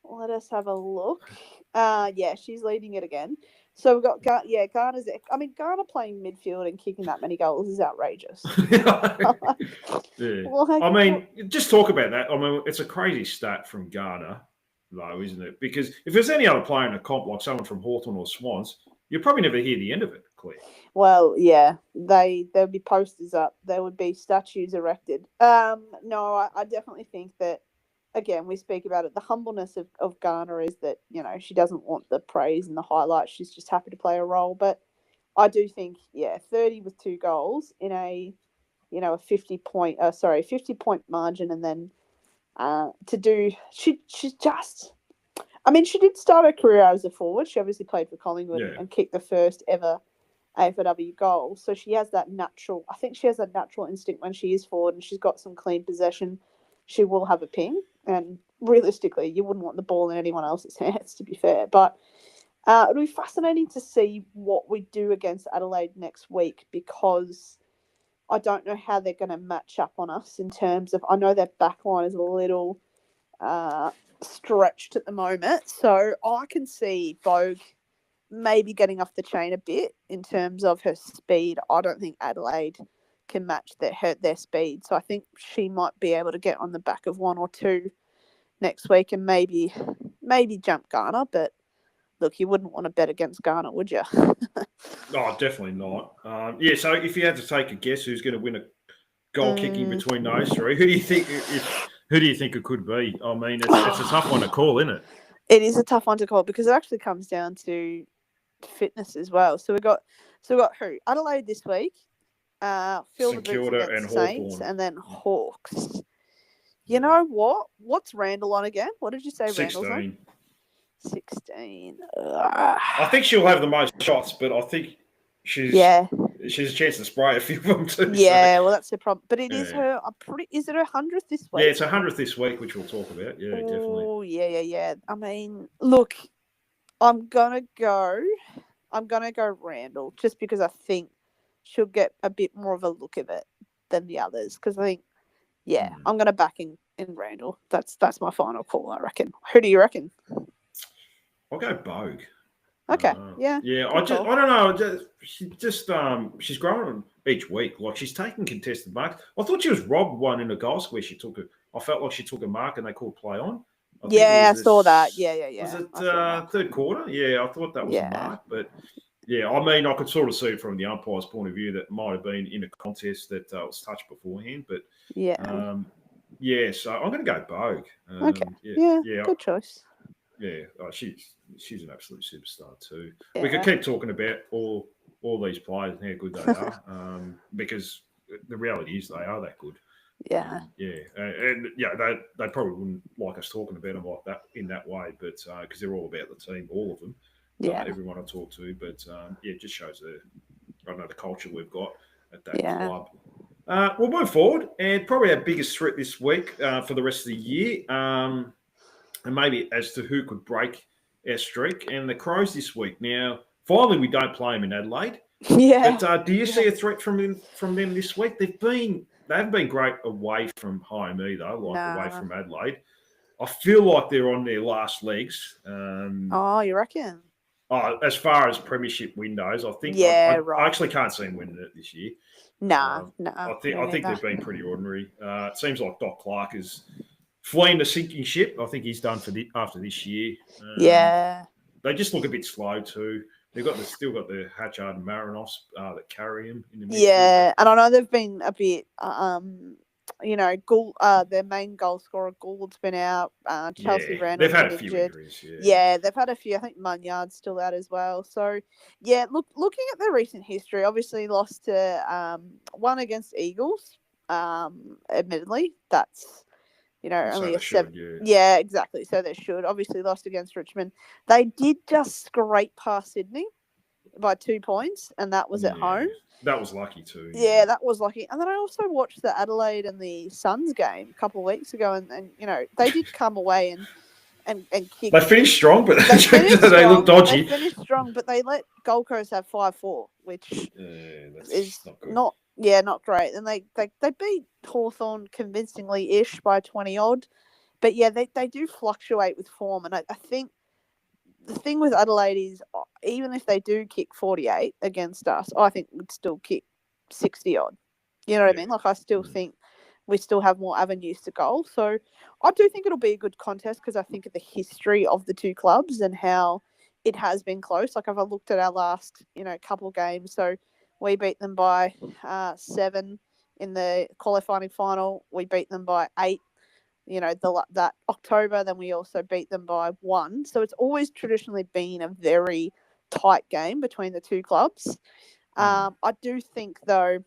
let us have a look. Yeah, she's leading it again. So we've got Garner's. I mean, Garner playing midfield and kicking that many goals is outrageous. I mean, just talk about that. I mean, it's a crazy stat from Garner, though, isn't it? Because if there's any other player in a comp, like someone from Hawthorn or Swans, you'll probably never hear the end of it, Claire. Well, yeah, there'll be posters up. There would be statues erected. No, I definitely think that, again, we speak about it. The humbleness of Garner is that, she doesn't want the praise and the highlights. She's just happy to play a role. But I do think, 30 with 2 goals in a 50-point margin, and then she's just, I mean, she did start her career as a forward. She obviously played for Collingwood and kicked the first ever AFLW goal. So she has that natural instinct when she is forward and she's got some clean possession. She will have a ping, and realistically, you wouldn't want the ball in anyone else's hands, to be fair. But it'll be fascinating to see what we do against Adelaide next week, because I don't know how they're going to match up on us in terms of, I know their backline is a little stretched at the moment. So I can see Bogue maybe getting off the chain a bit in terms of her speed. I don't think Adelaide can match their speed. So I think she might be able to get on the back of 1 or 2 next week and maybe jump Garner. But look, you wouldn't want to bet against Garner, would you? No, definitely not. So if you had to take a guess who's going to win a goal kicking between those three, who do you think it could be? I mean, it's a tough one to call, isn't it? It is a tough one to call because it actually comes down to fitness as well. So we got who? Adelaide this week. St Kilda and Saints, Hawthorn. and then Hawks. You know what? What's Randall on again? What did you say 16. Randall's on? 16. I think she'll have the most shots, but I think she's a chance to spray a few of them too. Yeah, well, that's the problem. But it is her. Is it her 100th this week? Yeah, it's her 100th this week, which we'll talk about. Yeah, definitely. Oh, yeah. I mean, look, I'm gonna go Randall just because I think she'll get a bit more of a look of it than the others. Because I think, I'm gonna back in Randall. That's my final call, I reckon. Who do you reckon? I'll go Bogue. Okay. Yeah. Yeah. Good call. I don't know. She's growing each week. Like she's taking contested marks. I thought she was robbed one in a goal where she took it. I felt like she took a mark and they called play on. I think it Yeah, I was saw that. Yeah, Was it I saw that. third quarter? Yeah, I thought that was a Yeah. mark, but yeah, I mean, I could sort of see it from the umpire's point of view that might have been in a contest that was touched beforehand, but Yeah. yeah. So I'm going to go Bogue. Okay. Yeah. Yeah, Good choice. yeah. She's an absolute superstar too. Yeah. We could keep talking about all these players and how good they are, because the reality is they are that good. Yeah. And they probably wouldn't like us talking about them like that in that way, but because they're all about the team, all of them, Yeah. everyone I talk to. But it just shows the culture we've got at that Yeah. club. We'll move forward, and probably our biggest threat this week for the rest of the year, and maybe as to who could break our streak, and the Crows this week. Now, finally, we don't play them in Adelaide. Yeah. But do you see a threat from them this week? They haven't been great away from home either, away from Adelaide. I feel like they're on their last legs. Oh, you reckon? As far as premiership windows, I think Yeah, I right. actually can't see them winning it this year. Nah. I think they've been pretty ordinary. It seems like Doc Clark is fleeing the sinking ship. I think he's done after this year. Yeah. They just look a bit slow too. They've still got the Hatchard and Marinovs that carry him in the midfield. Yeah, and I know they've been a bit, their main goal scorer Gould's been out. Chelsea Randall's they've had been a few injured. injuries. Yeah, they've had a few. I think Munyard's still out as well. So, yeah, looking at their recent history, obviously lost to one against Eagles. Admittedly, that's only a seven. Yeah, exactly. So they should obviously lost against Richmond. They did just scrape past Sydney by 2 points, and that was at home. That was lucky too. Yeah, that was lucky. And then I also watched the Adelaide and the Suns game a couple of weeks ago, and they did come away and kick. They finished strong, but they looked dodgy. They finished strong, but they let Gold Coast have 5-4, which is not great. And they beat Hawthorn convincingly-ish by 20-odd. But, yeah, they do fluctuate with form. And I think the thing with Adelaide is even if they do kick 48 against us, I think we'd still kick 60-odd. You know what I mean? Like, I still think we still have more avenues to goal. So I do think it'll be a good contest because I think of the history of the two clubs and how it has been close. Like, if I looked at our last, couple of games, so we beat them by 7 in the qualifying final. We beat them by 8. That October, then we also beat them by 1. So it's always traditionally been a very tight game between the two clubs. I do think, though,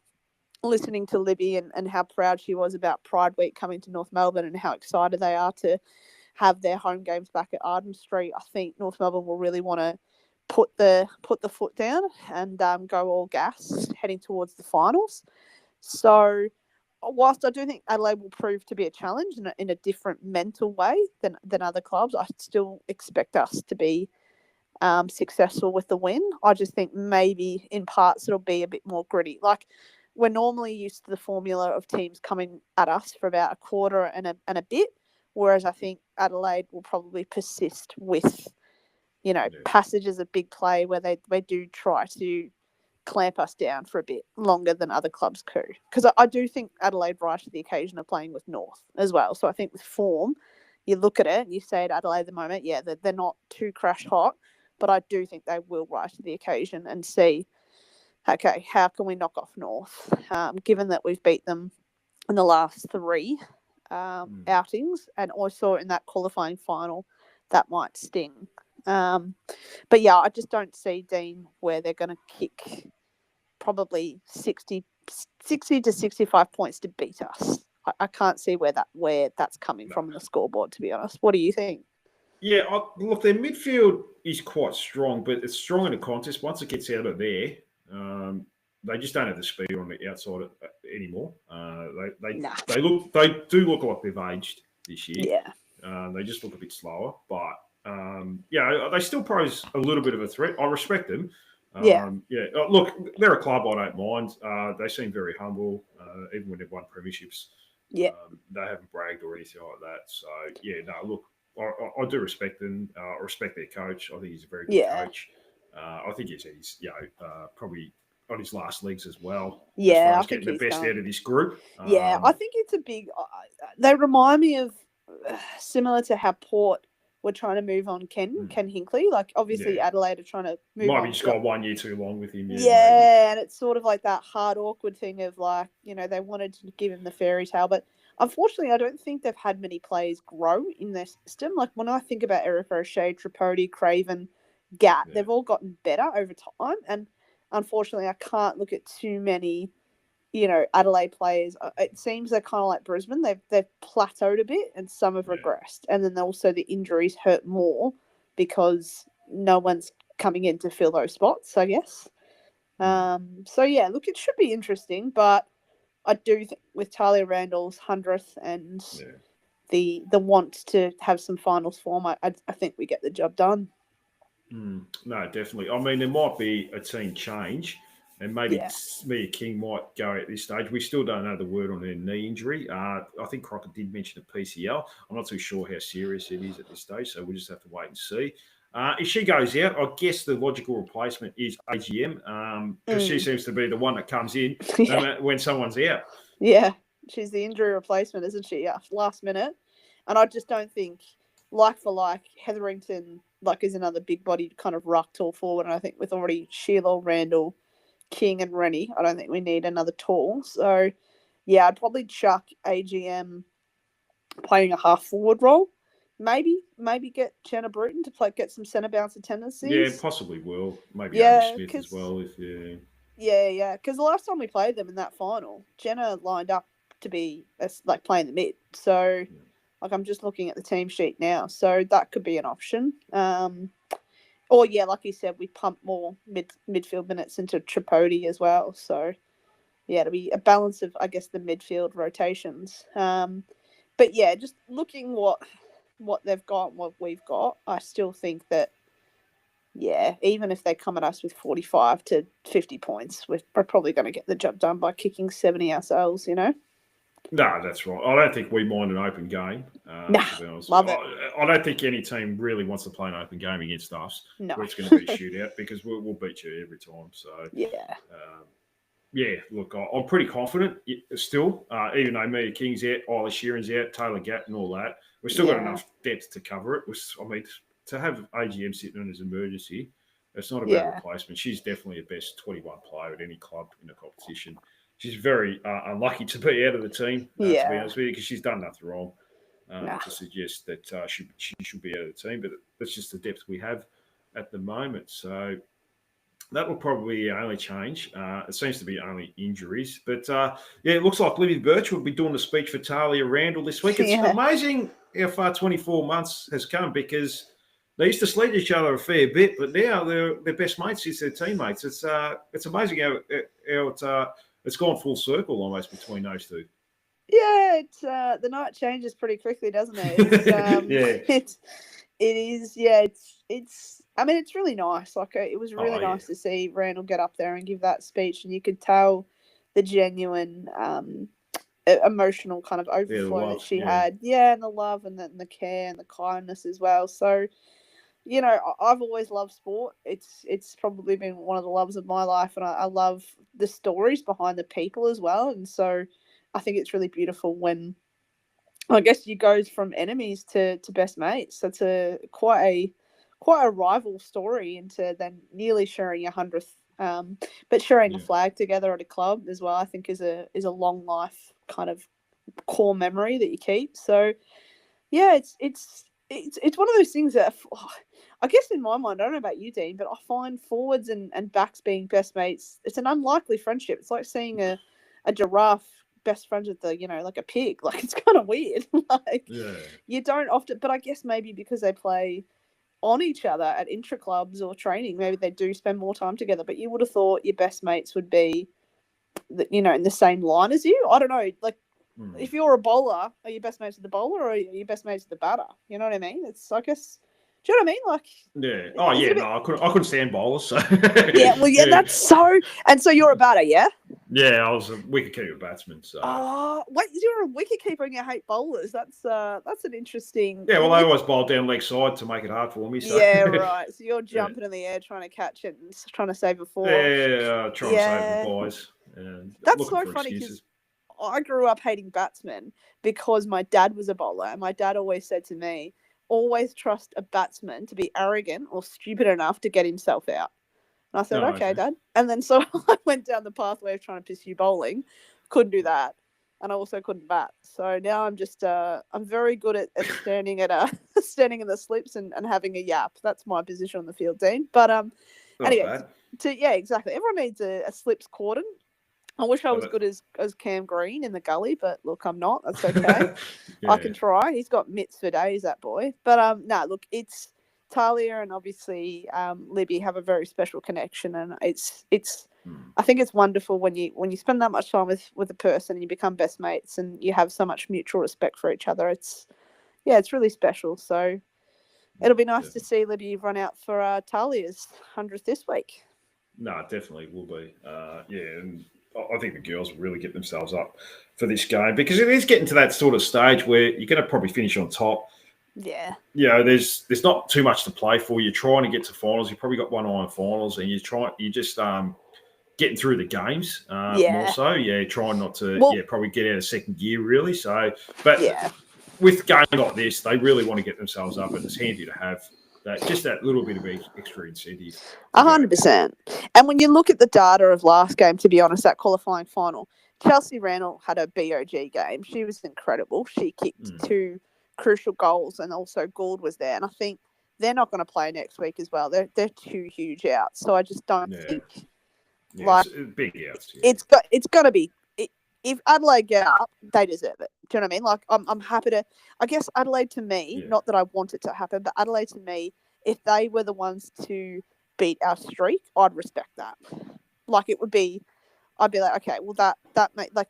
listening to Libby and how proud she was about Pride Week coming to North Melbourne and how excited they are to have their home games back at Arden Street, I think North Melbourne will really want to put the foot down and go all gas heading towards the finals. So whilst I do think Adelaide will prove to be a challenge in a different mental way than other clubs, I still expect us to be successful with the win. I just think maybe in parts it'll be a bit more gritty. Like, we're normally used to the formula of teams coming at us for about a quarter and a bit, whereas I think Adelaide will probably persist with, passages of big play where they do try to clamp us down for a bit longer than other clubs could. Because I do think Adelaide rise to the occasion of playing with North as well. So I think with form, you look at it and you say at Adelaide at the moment, yeah, they're not too crash hot, but I do think they will rise to the occasion and see, okay, how can we knock off North? Given that we've beat them in the last 3 outings and also in that qualifying final, that might sting. But yeah, I just don't see, Dean, where they're going to kick probably 60 to 65 points to beat us. I can't see where that's coming from on the scoreboard, to be honest. What do you think? Yeah, look, their midfield is quite strong, but it's strong in a contest. Once it gets out of there, they just don't have the speed on the outside anymore. They do look like they've aged this year. Yeah. They just look a bit slower, but they still pose a little bit of a threat. I respect them. Look, they're a club I don't mind. They seem very humble, even when they've won premierships. Yeah, they haven't bragged or anything like that. So look, I do respect them. I respect their coach. I think he's a very good coach. I think he's probably on his last legs as well. Yeah, as far I as think getting the best out of this group. Yeah, I think it's a big. They remind me of similar to how Port were trying to move on Ken Hinkley. Like obviously Adelaide are trying to move might on. be just got 1 year too long with him. Yeah, and it's sort of like that hard, awkward thing of like, they wanted to give him the fairy tale, but unfortunately, I don't think they've had many players grow in their system. Like when I think about Eric O'Shea, Tripodi, Craven, Gat, they've all gotten better over time, and unfortunately, I can't look at too many, Adelaide players. It seems they're kind of like Brisbane. They've plateaued a bit, and some have regressed. And then also the injuries hurt more because no one's coming in to fill those spots, I guess. So yeah, look, it should be interesting, but I do think with Talia Randall's 100th and the want to have some finals form, I think we get the job done. No, definitely. I mean, there might be a team change, and maybe Mia King might go at this stage. We still don't know the word on her knee injury. I think Crocker did mention a PCL. I'm not too sure how serious it is at this stage, so we'll just have to wait and see. If she goes out, I guess the logical replacement is AGM, because she seems to be the one that comes in when someone's out. Yeah, she's the injury replacement, isn't she? Last minute. And I just don't think, like for like, Hetherington is another big-bodied kind of ruck tall forward. And I think with already Sheila, Randall, King and Rennie, I don't think we need another tall. So, yeah, I'd probably chuck AGM playing a half-forward role. Maybe get Jenna Bruton to get some centre bounce tendencies. Yeah, possibly will. Maybe Amy Smith as well. Yeah. Because the last time we played them in that final, Jenna lined up to be playing the mid. So, I'm just looking at the team sheet now. So that could be an option. Or like you said, we pump more midfield minutes into Tripodi as well. So yeah, it'll be a balance of, I guess, the midfield rotations. But yeah, just looking what they've got and what we've got, I still think that, even if they come at us with 45 to 50 points, we're probably going to get the job done by kicking 70 ourselves, No, that's right. I don't think we mind an open game. To be honest. Love it. I don't think any team really wants to play an open game against us. No. Where it's going to be a shootout because we'll beat you every time. So look, I'm pretty confident still, even though Mia King's out, Isla Sheeran's out, Taylor Gatt and all that. We've still got enough depth to cover it. To have AGM sitting in as emergency, it's not a bad replacement. She's definitely the best 21 player at any club in the competition. She's very unlucky to be out of the team, to be honest with you, because she's done nothing wrong to suggest that she should be out of the team. But that's just the depth we have at the moment. So that will probably be the only change. It seems to be only injuries. But, it looks like Libby Birch will be doing the speech for Talia Randall this week. It's amazing how far 24 months has come because they used to sleep each other a fair bit, but now they're best mates. It's their teammates. It's amazing how it's gone full circle almost between those two. Yeah, it's the night changes pretty quickly, doesn't it? It is. Yeah, it's. I mean, it's really nice. It was really nice to see Randall get up there and give that speech, and you could tell the genuine, emotional kind of overflow that she had. Yeah, and the love and the care and the kindness as well. So, I've always loved sport. It's probably been one of the loves of my life, and I love the stories behind the people as well. And so I think it's really beautiful when, I guess, you go from enemies to best mates. That's quite a rival story into then nearly sharing your 100th, but sharing a flag together at a club as well, I think is a long life kind of core memory that you keep. So yeah, it's one of those things that I guess in my mind, I don't know about you, Dean, but I find forwards and backs being best mates, it's an unlikely friendship. It's like seeing a giraffe best friends with like a pig. It's kind of weird. You don't often, but I guess maybe because they play on each other at intra clubs or training, maybe they do spend more time together. But you would have thought your best mates would be, in the same line as you. I don't know. If you're a bowler, are you best mates with the bowler or are you best mates with the batter? You know what I mean? It's, I guess, do you know what I mean? I couldn't stand bowlers. So. That's so. And so you're a batter, yeah? Yeah, I was a wicketkeeper batsman. So Oh, wait, you're a wicketkeeper and you hate bowlers. That's an interesting. yeah, well, they always bowled down leg side to make it hard for me. So Yeah, right. So you're jumping in the air trying to catch it and trying to save a four. yeah, try and save the boys. And That's looking so for funny excuses. because I grew up hating batsmen because my dad was a bowler, and my dad always said to me, "Always trust a batsman to be arrogant or stupid enough to get himself out." And I said, Oh, okay, okay. Dad. And then so I went down the pathway of trying to pursue bowling. Couldn't do that. And I also couldn't bat. So now I'm just I'm very good at standing standing in the slips and having a yap. That's my position on the field, Dean. But Not anyway, bad. yeah, exactly. Everyone needs a slips cordon. I wish I was But- good as Cam Green in the gully, but look, I'm not. That's okay. Yeah. I can try. He's got mitts for days, that boy. But look, it's Talia and obviously Libby have a very special connection, and it's I think it's wonderful when you spend that much time with a person and you become best mates and you have so much mutual respect for each other. It's really special. So it'll be nice to see Libby run out for Talia's 100th this week. No, it definitely will be. And I think the girls will really get themselves up for this game because it is getting to that sort of stage where you're going to probably finish on top. Yeah. There's not too much to play for. You're trying to get to finals. You've probably got one eye on finals, and you're just getting through the games more so. Yeah, trying not to probably get out of second gear really. So, but with games like this, they really want to get themselves up, and it's handy to have that little bit of extra incentive. 100%. And when you look at the data of last game, to be honest, that qualifying final, Chelsea Randall had a BOG game. She was incredible. She kicked 2 crucial goals, and also Gould was there. And I think they're not going to play next week as well. They're 2 huge outs. So I just don't think big outs. Yeah. It's going to be. If Adelaide get up, they deserve it. Do you know what I mean? Like, I'm happy to. I guess Adelaide to me, not that I want it to happen, but Adelaide to me, if they were the ones to beat our streak, I'd respect that. Like, it would be, I'd be like, okay, well that like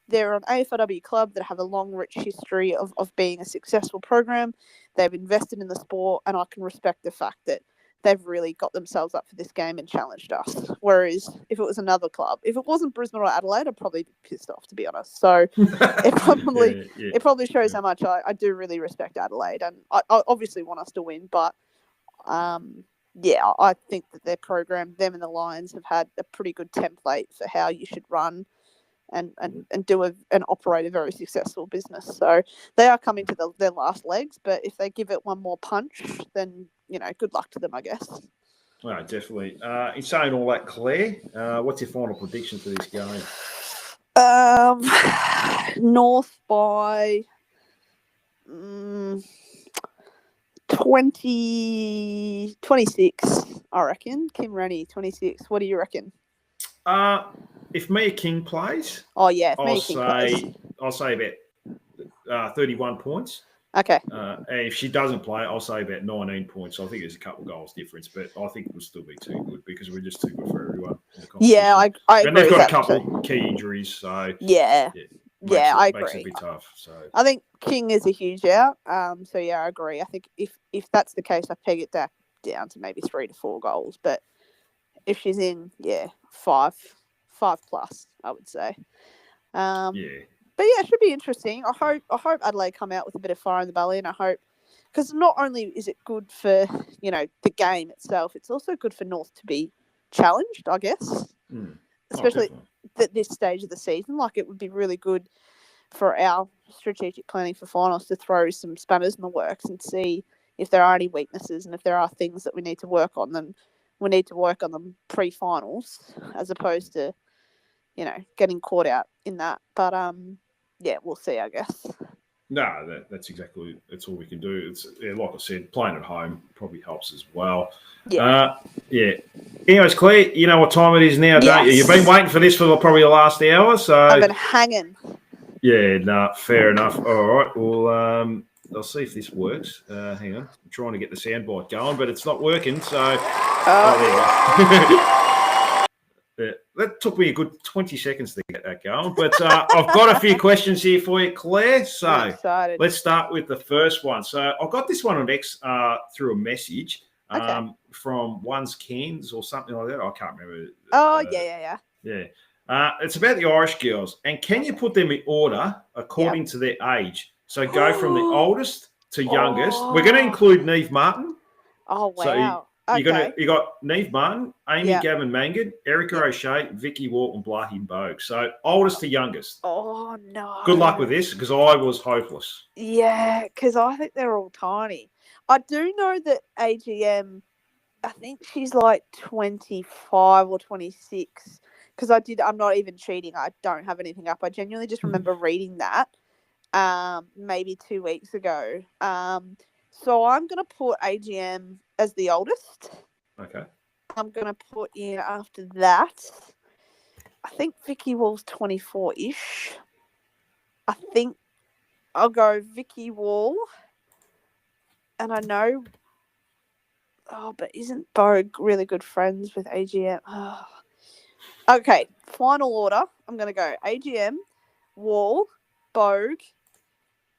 they're an AFLW club that have a long, rich history of being a successful program. They've invested in the sport, and I can respect the fact that they've really got themselves up for this game and challenged us. Whereas if it was another club, if it wasn't Brisbane or Adelaide, I'd probably be pissed off, to be honest. So it probably shows how much I do really respect Adelaide, and I obviously want us to win. But I think that their program, them and the Lions, have had a pretty good template for how you should run and do and operate a very successful business. So they are coming to their last legs, but if they give it one more punch, then good luck to them, I guess. Well, definitely. In saying all that, Claire, what's your final prediction for this game? North by 26, I reckon. Kim Rennie, 26. What do you reckon? If Mia King plays, I'll say about 31 points. Okay. And if she doesn't play, I'll say about 19 points. I think there's a couple of goals difference, but I think we'll still be too good because we're just too good for everyone in the competition. Yeah, I agree. And they've got a couple of key injuries, so I agree. Makes it a bit tough. So I think King is a huge out. So yeah, I agree. I think if that's the case, I peg it down to maybe 3 to 4 goals. But if she's in, 5 plus, I would say. But yeah, it should be interesting. I hope Adelaide come out with a bit of fire in the belly, and I hope, because not only is it good for the game itself, it's also good for North to be challenged, I guess, especially at this stage of the season. Like, it would be really good for our strategic planning for finals to throw some spanners in the works and see if there are any weaknesses, and if there are things that we need to work on. Then we need to work on them pre-finals, as opposed to getting caught out in that. But we'll see, I guess. No, that's all we can do. It's like I said, playing at home probably helps as well. Anyways, Claire, you know what time it is now, don't you? You've been waiting for this for probably the last hour, so I've been hanging. Yeah, no, fair enough. All right, well, I'll see if this works. Hang on, I'm trying to get the soundbite going, but it's not working. So, there you go. That took me a good 20 seconds to get that going. But I've got a few questions here for you, Claire. So let's start with the first one. So I got this one on X through a message from One's Cans or something like that. I can't remember. Oh, yeah. Yeah. It's about the Irish girls. And can you put them in order according to their age? So go from the oldest to youngest. We're going to include Neve Martin. Oh, wow. So you got Neve Martin, Amy Gavin Mangard, Erica O'Shea, Vicky Wall, and Blythe Bogue. So oldest to youngest. Oh, no. Good luck with this because I was hopeless. Yeah, because I think they're all tiny. I do know that AGM, I think she's like 25 or 26. Because I'm not even cheating. I don't have anything up. I genuinely just remember reading that maybe 2 weeks ago. So I'm going to put AGM as the oldest. Okay. I'm going to put in after that. I think Vicky Wall's 24-ish. I think I'll go Vicky Wall. And I know... Oh, but isn't Bogue really good friends with AGM? Oh. Okay, final order. I'm going to go AGM, Wall, Bogue,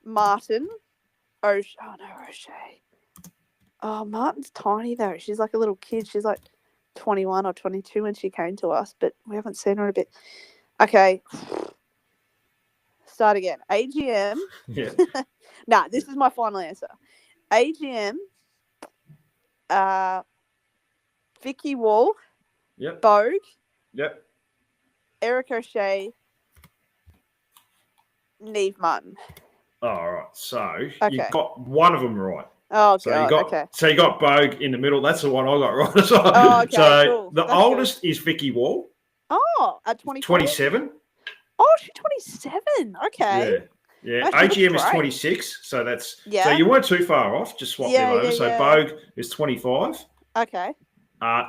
Martin, O'Shea. Oh, no, O'Shea. Oh, Martin's tiny, though. She's like a little kid. She's like 21 or 22 when she came to us, but we haven't seen her in a bit. Okay. Start again. AGM. Yeah. Nah, this is my final answer. AGM, Vicky Wall, Yep. Bogue, Yep. Eric O'Shea, Neve Martin. Oh, all right. So Okay. you got one of them right. Oh, So God. you got Bogue in the middle. That's the one I got right as well. Oh, okay, so cool. the That's oldest is Vicky Wall. Oh, at 24? 27. Oh, she's 27. Okay. Yeah. That looks AGM is great. 26. So that's Yeah. so you weren't too far off. Just swap them over. So yeah. Bogue is 25. Okay.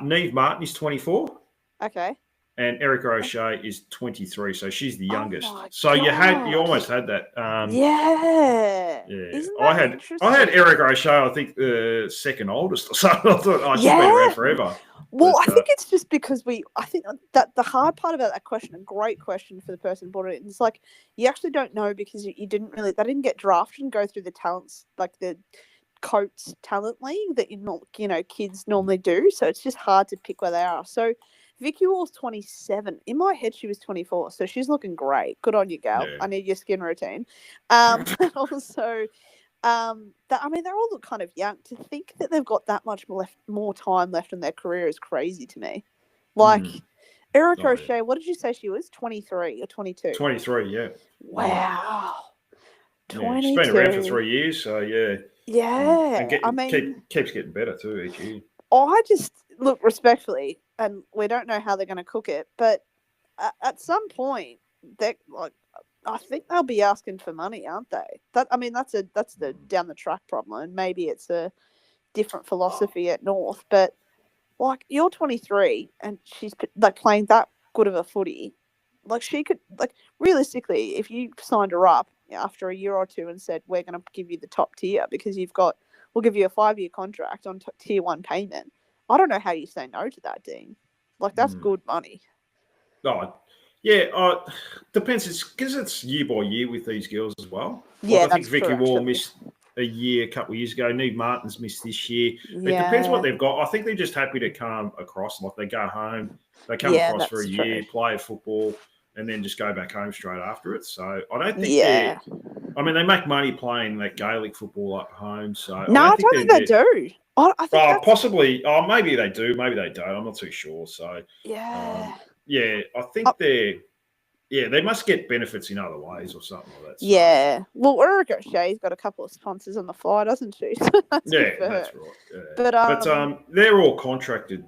Neve Martin is 24. Okay. And Erica O'Shea is 23, so she's the youngest. my So you gosh. almost had that. Yeah. Yeah, Isn't that interesting? I had Erica O'Shea, I think the second oldest or something. I thought she's been around forever. Well, But, I think it's just because I think that the hard part about that question, a great question for the person who brought it in, it's like you actually don't know because they didn't get drafted and go through the talents, like the Coates talent league that kids normally do. So it's just hard to pick where they are. So Vicky Wall's 27. In my head, she was 24. So she's looking great. Good on you, gal. Yeah. I need your skin routine. But also, they all look kind of young. To think that they've got that much more time left in their career is crazy to me. Like, Erica O'Shea, what did you say she was? 23 or 22? 23, yeah. Wow. 22. She's been around for 3 years, so yeah. Yeah. And keeps getting better too each year. I just look respectfully, and we don't know how they're going to cook it, but at some point, I think they'll be asking for money, aren't they? That's the down the track problem, and maybe it's a different philosophy at North. But like, you're 23, and she's like playing that good of a footy. Like, she could, like, realistically, if you signed her up after a year or two and said, we're going to give you the top tier because we'll give you a 5-year contract on tier 1 payment. I don't know how you say no to that, Dean. Like, that's good money. Oh, yeah. Depends. It's because it's year by year with these girls as well. Yeah, I think Vicky true, Wall actually. missed a couple of years ago. Neve Martin's missed this year. Yeah. It depends what they've got. I think they're just happy to come across. Like, they go home, they come across for a year, play a football, and then just go back home straight after it. So I don't think they make money playing that Gaelic football up home. So I don't think they do. I think possibly. Oh, maybe they do. Maybe they don't. I'm not too sure. So yeah. I think they must get benefits in other ways or something like that. So. Yeah. Well, Erica O'Shea's got a couple of sponsors on the fly, doesn't she? So that's that's right. Yeah. But they're all contracted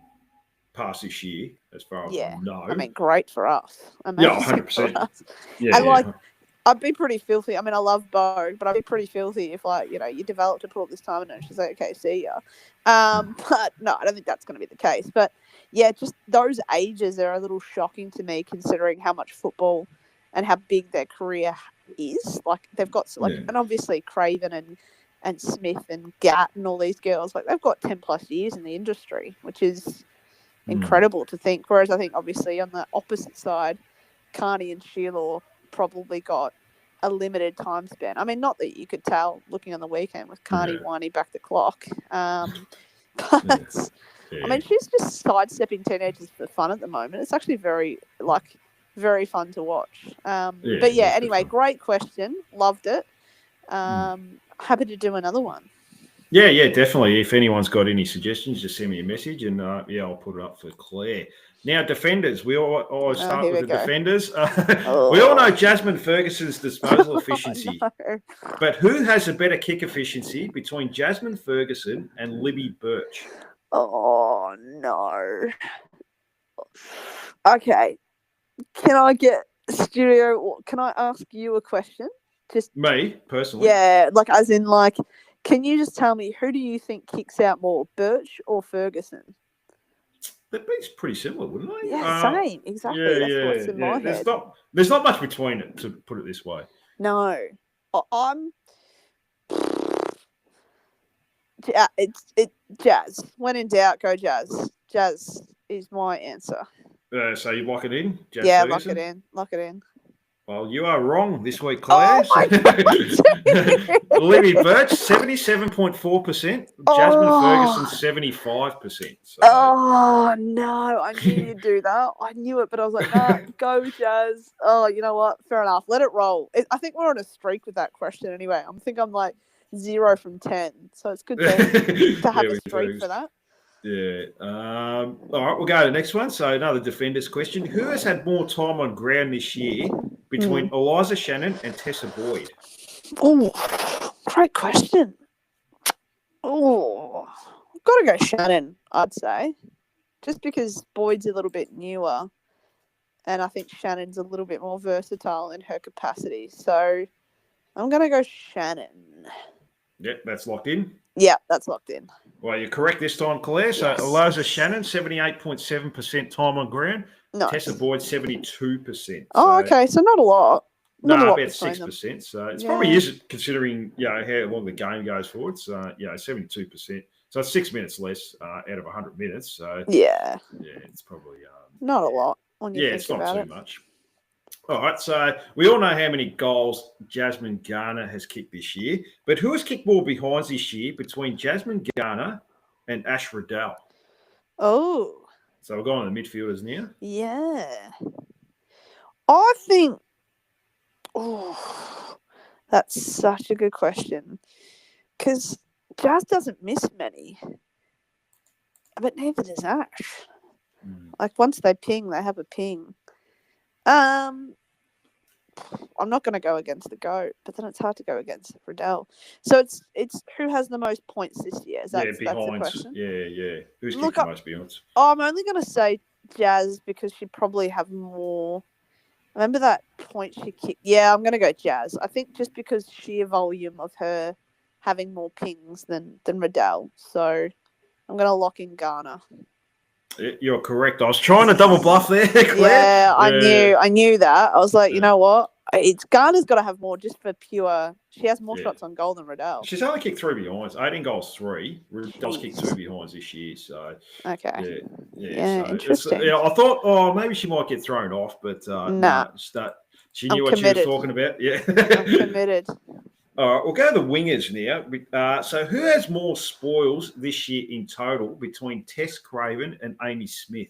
past this year, as far as I know. I mean, great for us. 100%. Yeah, and I'd be pretty filthy. I mean, I love Bo, but I'd be pretty filthy if, you developed a pool this time and she's like, okay, see ya. But no, I don't think that's going to be the case. But yeah, just those ages are a little shocking to me, considering how much football and how big their career is. Like, they've got and obviously Craven and Smith and Gatt and all these girls, like, they've got 10 plus years in the industry, which is incredible to think. Whereas I think obviously on the opposite side, Carney and Sheila probably got a limited time span. I mean, not that you could tell looking on the weekend with Carney winding back the clock. But I mean, she's just sidestepping teenagers for fun at the moment. It's actually very very fun to watch. Yeah, But yeah, that's good anyway, fun. great question. Loved it. Happy to do another one. Yeah, definitely. If anyone's got any suggestions, just send me a message, and I'll put it up for Claire. Now, defenders. We always start here with we the go. defenders. We all know Jasmine Ferguson's disposal efficiency, No. but who has a better kick efficiency between Jasmine Ferguson and Libby Birch? Oh no. Okay. Can I get studio? Can I ask you a question? Just Me personally, yeah, like as in like, can you just tell me who do you think kicks out more, Birch or Ferguson? that'd be pretty similar, wouldn't they? Yeah, same. Exactly. That's what's in my head. There's not much between it, to put it this way. No, I'm. It's Jazz. When in doubt, go Jazz. Jazz is my answer. So you lock it in, Jazz Yeah, Ferguson? lock it in. Lock it in. Well, you are wrong this week, Claire. Oh my God. Libby Birch, 77.4%. Jasmine Ferguson, 75%. So, Oh no, I knew you'd do that. I knew it, but I was like, nah, go Jazz. Oh, you know what? Fair enough. Let it roll. I think we're on a streak with that question anyway. I'm like 0 from 10. So it's good to have a streak for that. Yeah. All right, we'll go to the next one. So another defenders question. Who has had more time on ground this year between Eliza Shannon and Tessa Boyd? Oh, great question. Oh, I've got to go Shannon, I'd say. Just because Boyd's a little bit newer. And I think Shannon's a little bit more versatile in her capacity. So I'm going to go Shannon. Yep, that's locked in. Yeah, that's locked in. Well, you're correct this time, Claire. So Yes. Eliza Shannon, 78.7% time on ground. Nice. Tessa Boyd, 72%. Oh, okay. So not a lot. No, Not a lot about between 6%. them. So it's probably is considering how long the game goes forward. So 72%. So it's 6 minutes less out of 100 minutes. So Yeah, it's probably not a lot when you think it's not about too it. much. All right, so we all know how many goals Jasmine Garner has kicked this year, but who has kicked more behinds this year between Jasmine Garner and Ash Riddell? Oh, So we're going to the midfielders now. yeah. I think. Oh, that's such a good question. Because Jazz doesn't miss many, but neither does Ash. Like once they ping, they have a ping. I'm not going to go against the GOAT, but then it's hard to go against Riddell. So it's who has the most points this year? That's the question. Yeah. Who's kicked the most behinds? I'm only going to say Jazz because she probably have more. Remember that point she kicked? Yeah, I'm going to go Jazz. I think just because sheer volume of her having more pings than Riddell. So I'm going to lock in Garner. You're correct. I was trying to double bluff there, Claire. Yeah, I knew that. I was like, you know what? It's Garner's got to have more just for pure. She has more shots on goal than Riddell. She's only kicked 3 behinds, 18 goals, 3. Riddell's kicked 2 behinds this year. So okay, yeah. So interesting. I thought, maybe she might get thrown off, but nah. She knew what she was talking about. Yeah, I'm committed. All right, we'll go to the wingers now. So who has more spoils this year in total between Tess Craven and Amy Smith?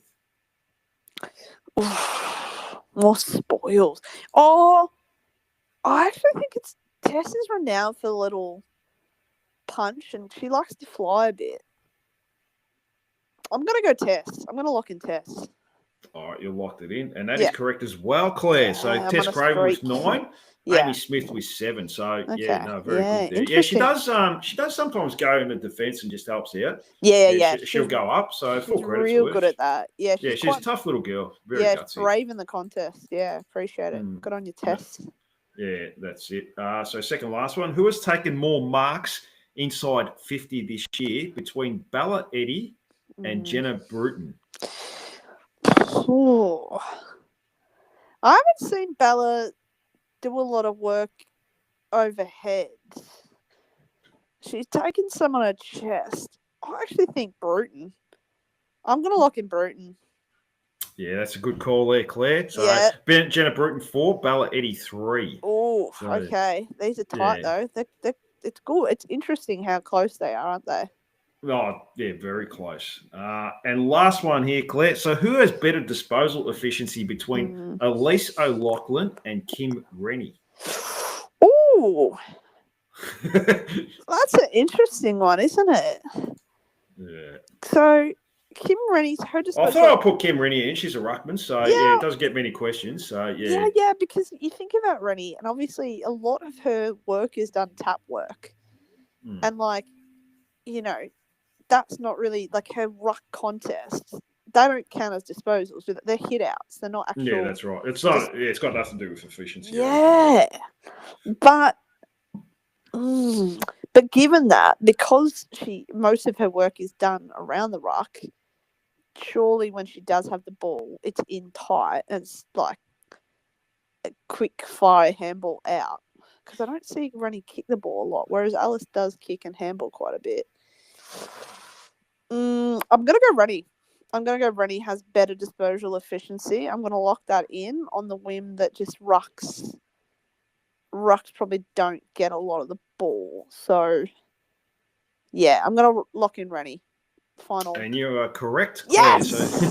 More spoils. Oh, I actually think it's Tess is renowned for a little punch and she likes to fly a bit. I'm going to go Tess. I'm going to lock in Tess. All right, you locked it in. And that is correct as well, Claire. So Tess Craven was 9. Yeah. Amy Smith was 7. So very good there. Yeah, she does sometimes go in the defence and just helps out. Yeah. She'll go up. So full credit. Real good at that. Yeah, she's a tough little girl. Very gutsy. Brave in the contest. Yeah, appreciate it. Good on your Tess. Yeah, that's it. So second last one. Who has taken more marks inside 50 this year between Bella Eddy and Jenna Bruton? Oh, I haven't seen Bella do a lot of work overhead. She's taken some on her chest. I actually think Bruton. I'm going to lock in Bruton. Yeah, that's a good call there, Claire. So Jenna Bruton 4, Bella Eddy 3. Oh, okay. These are tight though. It's good. It's interesting how close they are, aren't they? Oh, yeah, very close. And last one here, Claire. So, who has better disposal efficiency between Mm. Elise O'Loughlin and Kim Rennie? Ooh, that's an interesting one, isn't it? Yeah. So Kim Rennie's her I disposal. thought I'd put Kim Rennie in. She's a ruckman, so yeah, it doesn't get many questions. So Yeah, because you think about Rennie, and obviously a lot of her work is done tap work, and that's not really like her ruck contests. They don't count as disposals. They're hit outs. They're not actual. Yeah, that's right. It's not. It's got nothing to do with efficiency. Yeah, but but given that, because most of her work is done around the ruck, surely when she does have the ball, it's in tight and it's like a quick fire handball out. Because I don't see Rennie kick the ball a lot, whereas Alice does kick and handball quite a bit. I'm gonna go Rennie. Rennie has better disposal efficiency. I'm gonna lock that in on the whim that just rucks probably don't get a lot of the ball. So yeah, I'm gonna lock in Rennie. Final. And you are correct, Claire. Yes! So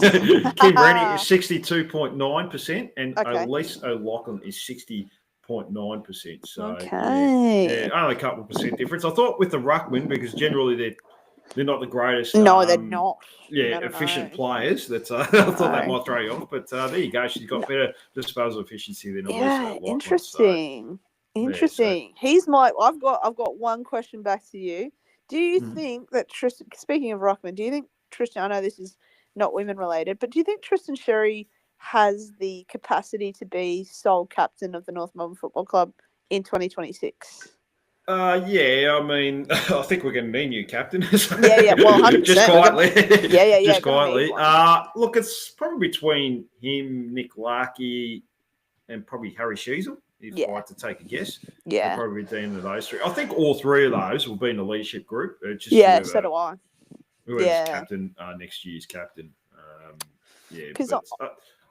Kim Rennie is 62.9%, and Okay. Elise O'Loughlin is 60.9%. So Okay. yeah, only a couple of percent difference. I thought with the ruckman, because generally they're not the greatest. No, they're not. Yeah, No. efficient players. That's I thought that might throw you off, but there you go. She's got better disposal efficiency than Elise O'Loughlin. Interesting. Interesting. I've got one question back to you. Do you think that Tristan? Speaking of Ruckman, do you think Tristan? I know this is not women related, but do you think Tristan Sherry has the capacity to be sole captain of the North Melbourne Football Club in 2026? Yeah, I mean, I think we're going to need a new captain. So Yeah, well, 100%. Just quietly. Just quietly. Look, it's probably between him, Nick Larkey, and probably Harry Sheasel, if I had to take a guess. Yeah. They'll probably be the end of those three. I think all three of those will be in the leadership group. So do I. Whoever's captain, next year's captain. Because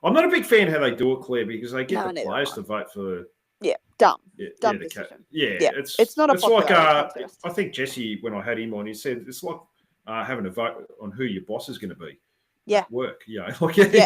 I'm not a big fan how they do it, Claire, because they get the players to vote for. Yeah, dumb. Yeah, dumb decision. It's not a popularity contest. I think Jesse, when I had him on, he said it's like having a vote on who your boss is going to be. Yeah, at work. You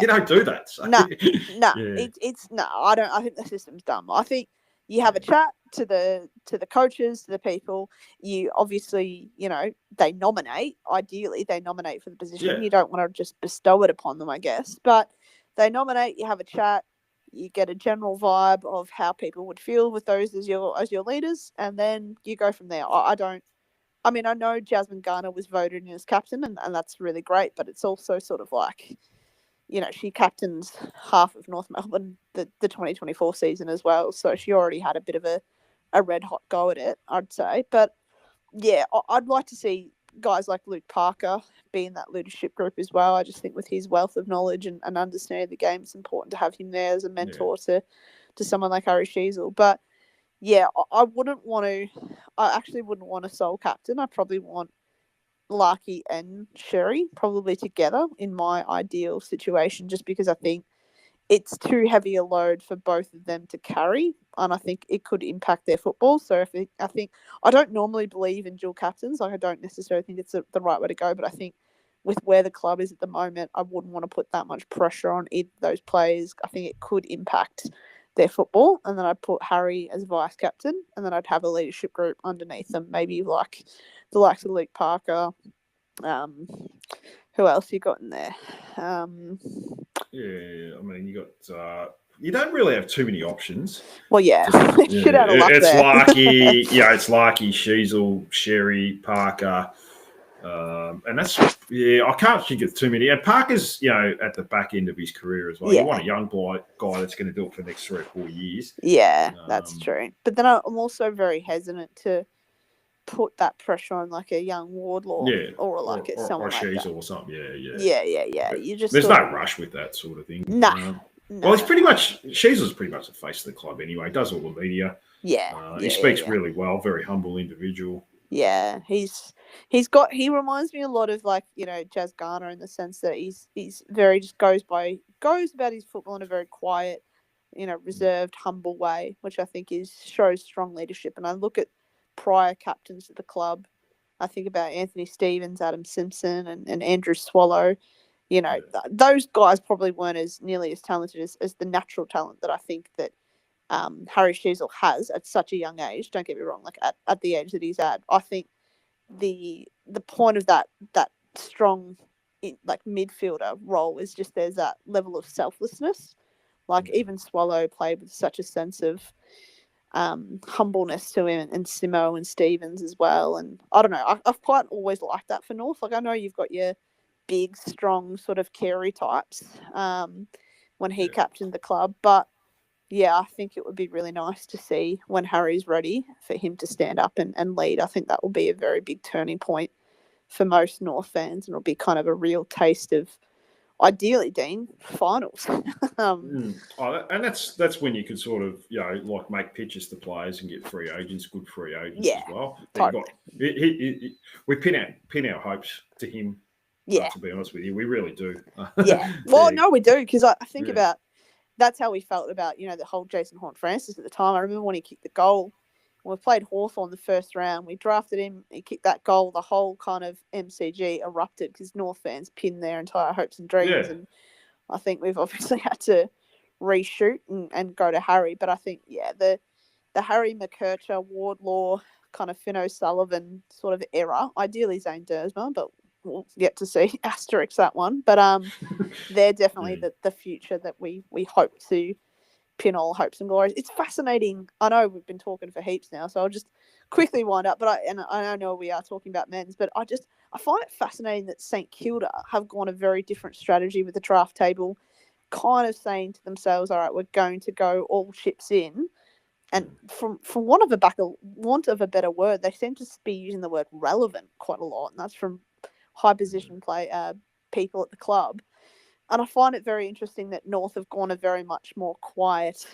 don't do that. So. No. It's no. I don't. I think the system's dumb. I think you have a chat to the coaches, to the people. You obviously, they nominate. Ideally, they nominate for the position. Yeah. You don't want to just bestow it upon them, I guess. But they nominate. You have a chat. You get a general vibe of how people would feel with those as your leaders, and then you go from there. I know Jasmine Garner was voted in as captain, and that's really great, but it's also sort of like, she captains half of North Melbourne the 2024 season as well, so she already had a bit of a red hot go at it, I'd say. But yeah, I'd like to see guys like Luke Parker be in that leadership group as well. I just think with his wealth of knowledge and understanding the game, it's important to have him there as a mentor to someone like Harry Sheasel. But yeah, I actually wouldn't want a sole captain. I probably want Larky and Sherry probably together in my ideal situation, just because I think it's too heavy a load for both of them to carry, and I think it could impact their football. So I don't normally believe in dual captains. Like, I don't necessarily think it's the right way to go, but I think with where the club is at the moment, I wouldn't want to put that much pressure on either of those players. I think it could impact their football, and then I'd put Harry as vice captain, and then I'd have a leadership group underneath them, maybe like the likes of Luke Parker. Who else you got in there? You got. You don't really have too many options. Well, yeah, shit out of luck it's there. Larky, it's Larky, Sheasel, Sherry, Parker, and that's I can't think of too many. And Parker's at the back end of his career as well. You want a young guy that's going to do it for the next 3 or 4 years. Yeah, that's true. But then I'm also very hesitant to put that pressure on like a young Wardlaw or someone like that. Or something. Yeah. You just there's no rush with that sort of thing. No. Well, it's pretty much Sheasel's pretty much the face of the club anyway. He does all the media. He speaks really well. Very humble individual. Yeah, he reminds me a lot of Jazz Garner in the sense that he's very just goes about his football in a very quiet, reserved, humble way, which I think shows strong leadership. And I look at prior captains of the club, I think about Anthony Stevens, Adam Simpson, and Andrew Swallow. Those guys probably weren't nearly as talented as the natural talent that I think that Harry Sheezel has at such a young age. Don't get me wrong, like at the age that he's at, I think the point of that strong midfielder role is just there's that level of selflessness. Like even Swallow played with such a sense of humbleness to him, and Simo and Stevens as well. And I don't know, I've quite always liked that for North. Like I know you've got your big, strong sort of Carey types when he captained the club, but yeah, I think it would be really nice to see when Harry's ready for him to stand up and lead. I think that will be a very big turning point for most North fans, and it'll be kind of a real taste of, ideally, Dean, finals. And that's when you can sort of, make pitches to players and get free agents, good free agents as well. Totally. We pin our hopes to him. Yeah. To be honest with you, we really do. Yeah. Well, no, we do, because I think about, that's how we felt about, the whole Jason Horne-Francis at the time. I remember when he kicked the goal, when we played Hawthorn the first round, we drafted him, he kicked that goal, the whole kind of MCG erupted because North fans pinned their entire hopes and dreams. And I think we've obviously had to reshoot and go to Harry. But I think, the Harry McKercher, Wardlaw, kind of Finn O'Sullivan sort of era, ideally Zane Dersma, but we'll get to see asterisk that one. But they're definitely the future that we hope to pin all hopes and glories. It's fascinating. I know we've been talking for heaps now, so I'll just quickly wind up. But I know we are talking about men's, but I find it fascinating that St Kilda have gone a very different strategy with the draft table, kind of saying to themselves, all right, we're going to go all chips in. And from want of a better word, they seem to be using the word relevant quite a lot, and that's from high position people at the club. And I find it very interesting that North have gone a very much more quiet,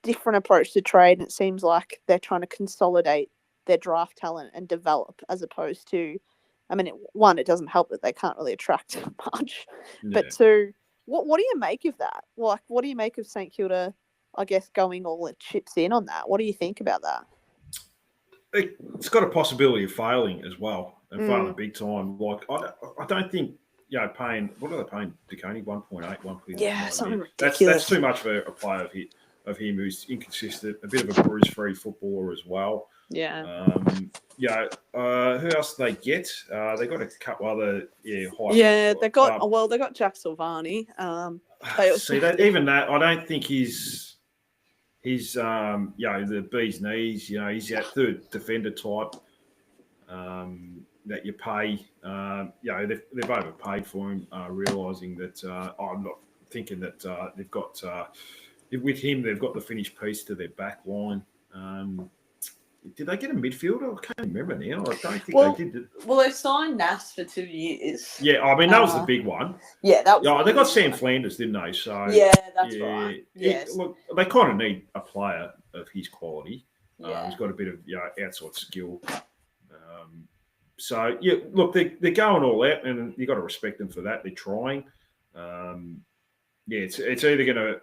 different approach to trade. And it seems like they're trying to consolidate their draft talent and develop, as opposed to, it doesn't help that they can't really attract much. Yeah. But two, what do you make of that? Like, what do you make of St Kilda, I guess, going all chips in on that? What do you think about that? It's got a possibility of failing as well, and failing big time. Like, I don't think, paying, what are they paying DeConey? 1.8, 1.9. Yeah, something ridiculous. That's too much for a player of him who's inconsistent, a bit of a bruise-free footballer as well. Yeah. Who else did they get? They got a couple other high. Yeah, they got Jack Silvani. See that, even that, I don't think he's the bee's knees. He's that third defender type that you pay. They've overpaid for him, realising that I'm not thinking that they've got with him. They've got the finished piece to their back line. Did they get a midfielder? I can't remember now. I don't think they did. Well, they signed Nas for 2 years. Yeah, that was the big one. Yeah, that was. They got Sam Flanders, didn't they? So yeah, that's right. Yes. Look, they kind of need a player of his quality. Yeah. He's got a bit of outside skill. Look, they're going all out, and you got to respect them for that. They're trying. It's either gonna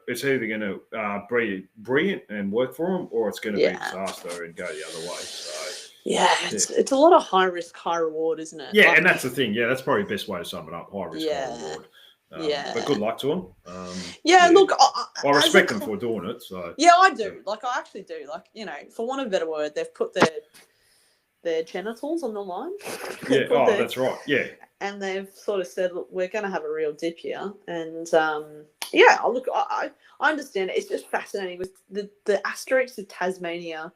be brilliant and work for them, or it's going to be a disaster and go the other way. So it's a lot of high risk, high reward, isn't it? Yeah, and that's the thing. Yeah, that's probably the best way to sum it up. High risk, high reward. But good luck to them. Look, I respect them for doing it. So yeah, I do. Like, I actually do. Like, for want of a better word, they've put their genitals on the line. Yeah. That's right. Yeah. And they've sort of said, look, we're going to have a real dip here. And, look, I understand it. It's just fascinating with the asterisks of Tasmania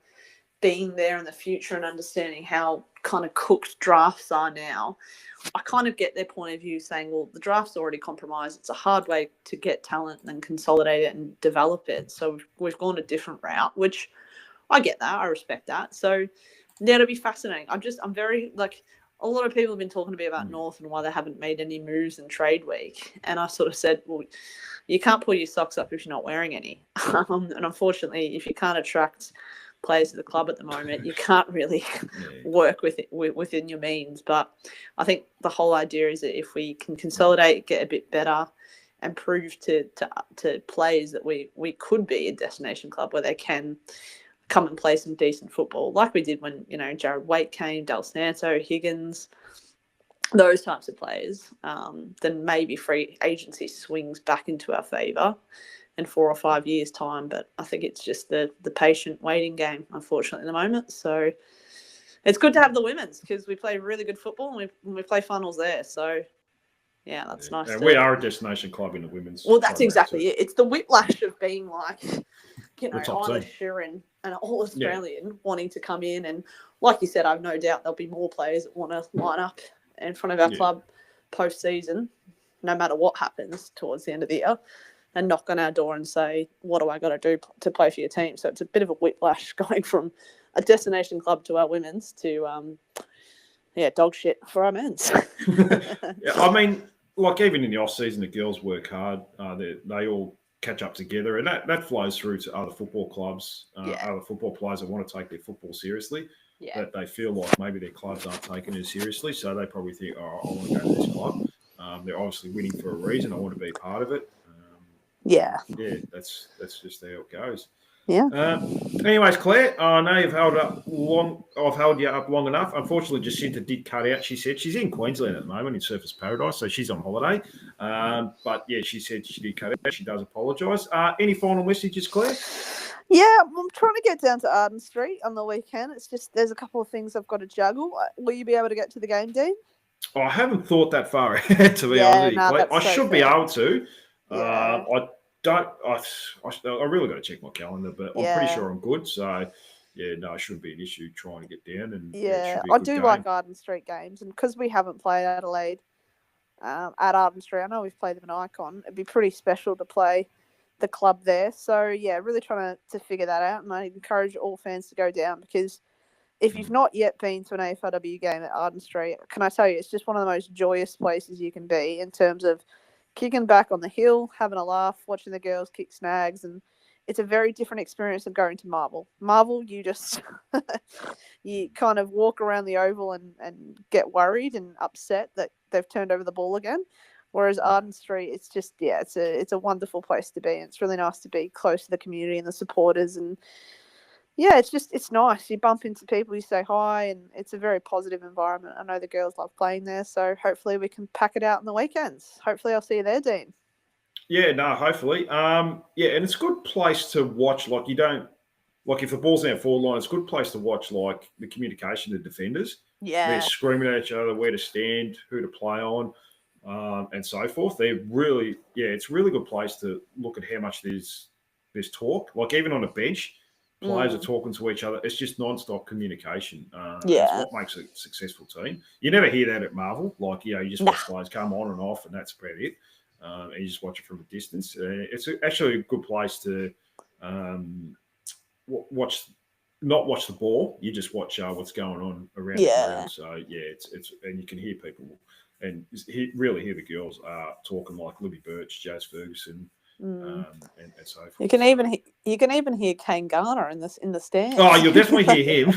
being there in the future and understanding how kind of cooked drafts are now. I kind of get their point of view saying, well, the draft's already compromised. It's a hard way to get talent and consolidate it and develop it. So we've gone a different route, which I get that. I respect that. So, yeah, it'll be fascinating. I'm very, like, a lot of people have been talking to me about North and why they haven't made any moves in trade week. And I sort of said, well, you can't pull your socks up if you're not wearing any. And unfortunately, if you can't attract players to the club at the moment, you can't really work within your means. But I think the whole idea is that if we can consolidate, get a bit better, and prove to players that we could be a destination club where they can come and play some decent football, like we did when, Jared Waite came, Del Santo, Higgins, those types of players, then maybe free agency swings back into our favour in 4 or 5 years' time. But I think it's just the patient waiting game, unfortunately, at the moment. So it's good to have the women's because we play really good football and we play funnels there. So, yeah, that's nice. And we are a destination club in the women's. Well, that's exactly it. It's the whiplash of being like, Isla Sheeran, an All-Australian wanting to come in. And like you said, I've no doubt there'll be more players that want to line up in front of our club post-season, no matter what happens towards the end of the year, and knock on our door and say, what do I got to do to play for your team? So it's a bit of a whiplash going from a destination club to our women's to, dog shit for our men's. I mean, like even in the off-season, the girls work hard. They all catch up together, and that flows through to other football clubs, other football players that want to take their football seriously. Yeah. That they feel like maybe their clubs aren't taking it as seriously, so they probably think, I want to go to this club. They're obviously winning for a reason. I want to be part of it. That's just how it goes. Yeah. Anyways, Claire, I know you've held up long. I've held you up long enough. Unfortunately, Jacinta did cut out. She said she's in Queensland at the moment in Surfers Paradise, so she's on holiday. But yeah, she said she did cut out. She does apologise. Any final messages, Claire? Yeah, I'm trying to get down to Arden Street on the weekend. It's just there's a couple of things I've got to juggle. Will you be able to get to the game, Dean? I haven't thought that far ahead, to be honest. I should be able to. Yeah. I really got to check my calendar, but I'm pretty sure I'm good. So, it shouldn't be an issue trying to get down. And I do like Arden Street games, and because we haven't played Adelaide at Arden Street, I know we've played them in Icon. It'd be pretty special to play the club there. So, yeah, really trying to figure that out, and I encourage all fans to go down because if you've not yet been to an AFLW game at Arden Street, can I tell you, it's just one of the most joyous places you can be in terms of kicking back on the hill, having a laugh, watching the girls kick snags, and it's a very different experience than going to Marvel. Marvel, you just you kind of walk around the oval and get worried and upset that they've turned over the ball again. Whereas Arden Street, it's just it's a wonderful place to be, and it's really nice to be close to the community and the supporters, and it's nice. You bump into people, you say hi, and it's a very positive environment. I know the girls love playing there, so hopefully we can pack it out on the weekends. Hopefully I'll see you there, Dean. Yeah, no, hopefully. And it's a good place to watch. Like, you don't, like if the ball's in our forward line, it's a good place to watch, like, the communication of the defenders. Yeah. They're screaming at each other, where to stand, who to play on, and so forth. They're really, it's a really good place to look at how much there's talk. Like, even on a bench, players are talking to each other. It's just non-stop communication. It's what makes a successful team. You never hear that at Marvel. Like, you just watch players come on and off, and that's about it. And you just watch it from a distance. It's actually a good place to not watch the ball. You just watch what's going on around the ground. So, it's and you can hear people and really hear the girls talking, like Libby Birch, Jazz Ferguson, and so forth. You can even hear Kane Garner in the stands. Oh, you'll definitely hear him.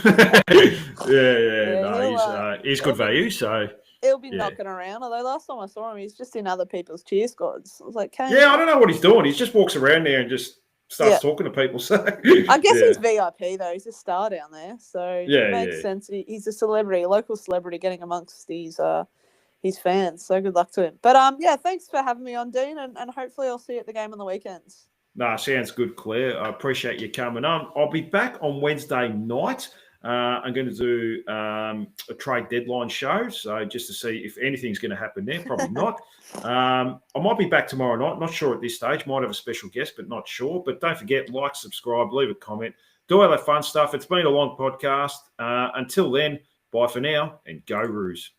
He's good value. So he'll be knocking around. Although last time I saw him, he's just in other people's cheer squads. I was like, Kane. Yeah, I don't know what he's doing. He just walks around there and just starts talking to people. So I guess he's VIP though. He's a star down there, so it makes sense. He's a celebrity, a local celebrity, getting amongst his fans. So good luck to him. But thanks for having me on, Dean, and hopefully I'll see you at the game on the weekends. No, sounds good, Claire. I appreciate you coming on. I'll be back on Wednesday night. I'm going to do a trade deadline show, so just to see if anything's going to happen there. Probably not. I might be back tomorrow night. Not sure at this stage. Might have a special guest, but not sure. But don't forget, like, subscribe, leave a comment, do all that fun stuff. It's been a long podcast. Until then, bye for now, and go Roos.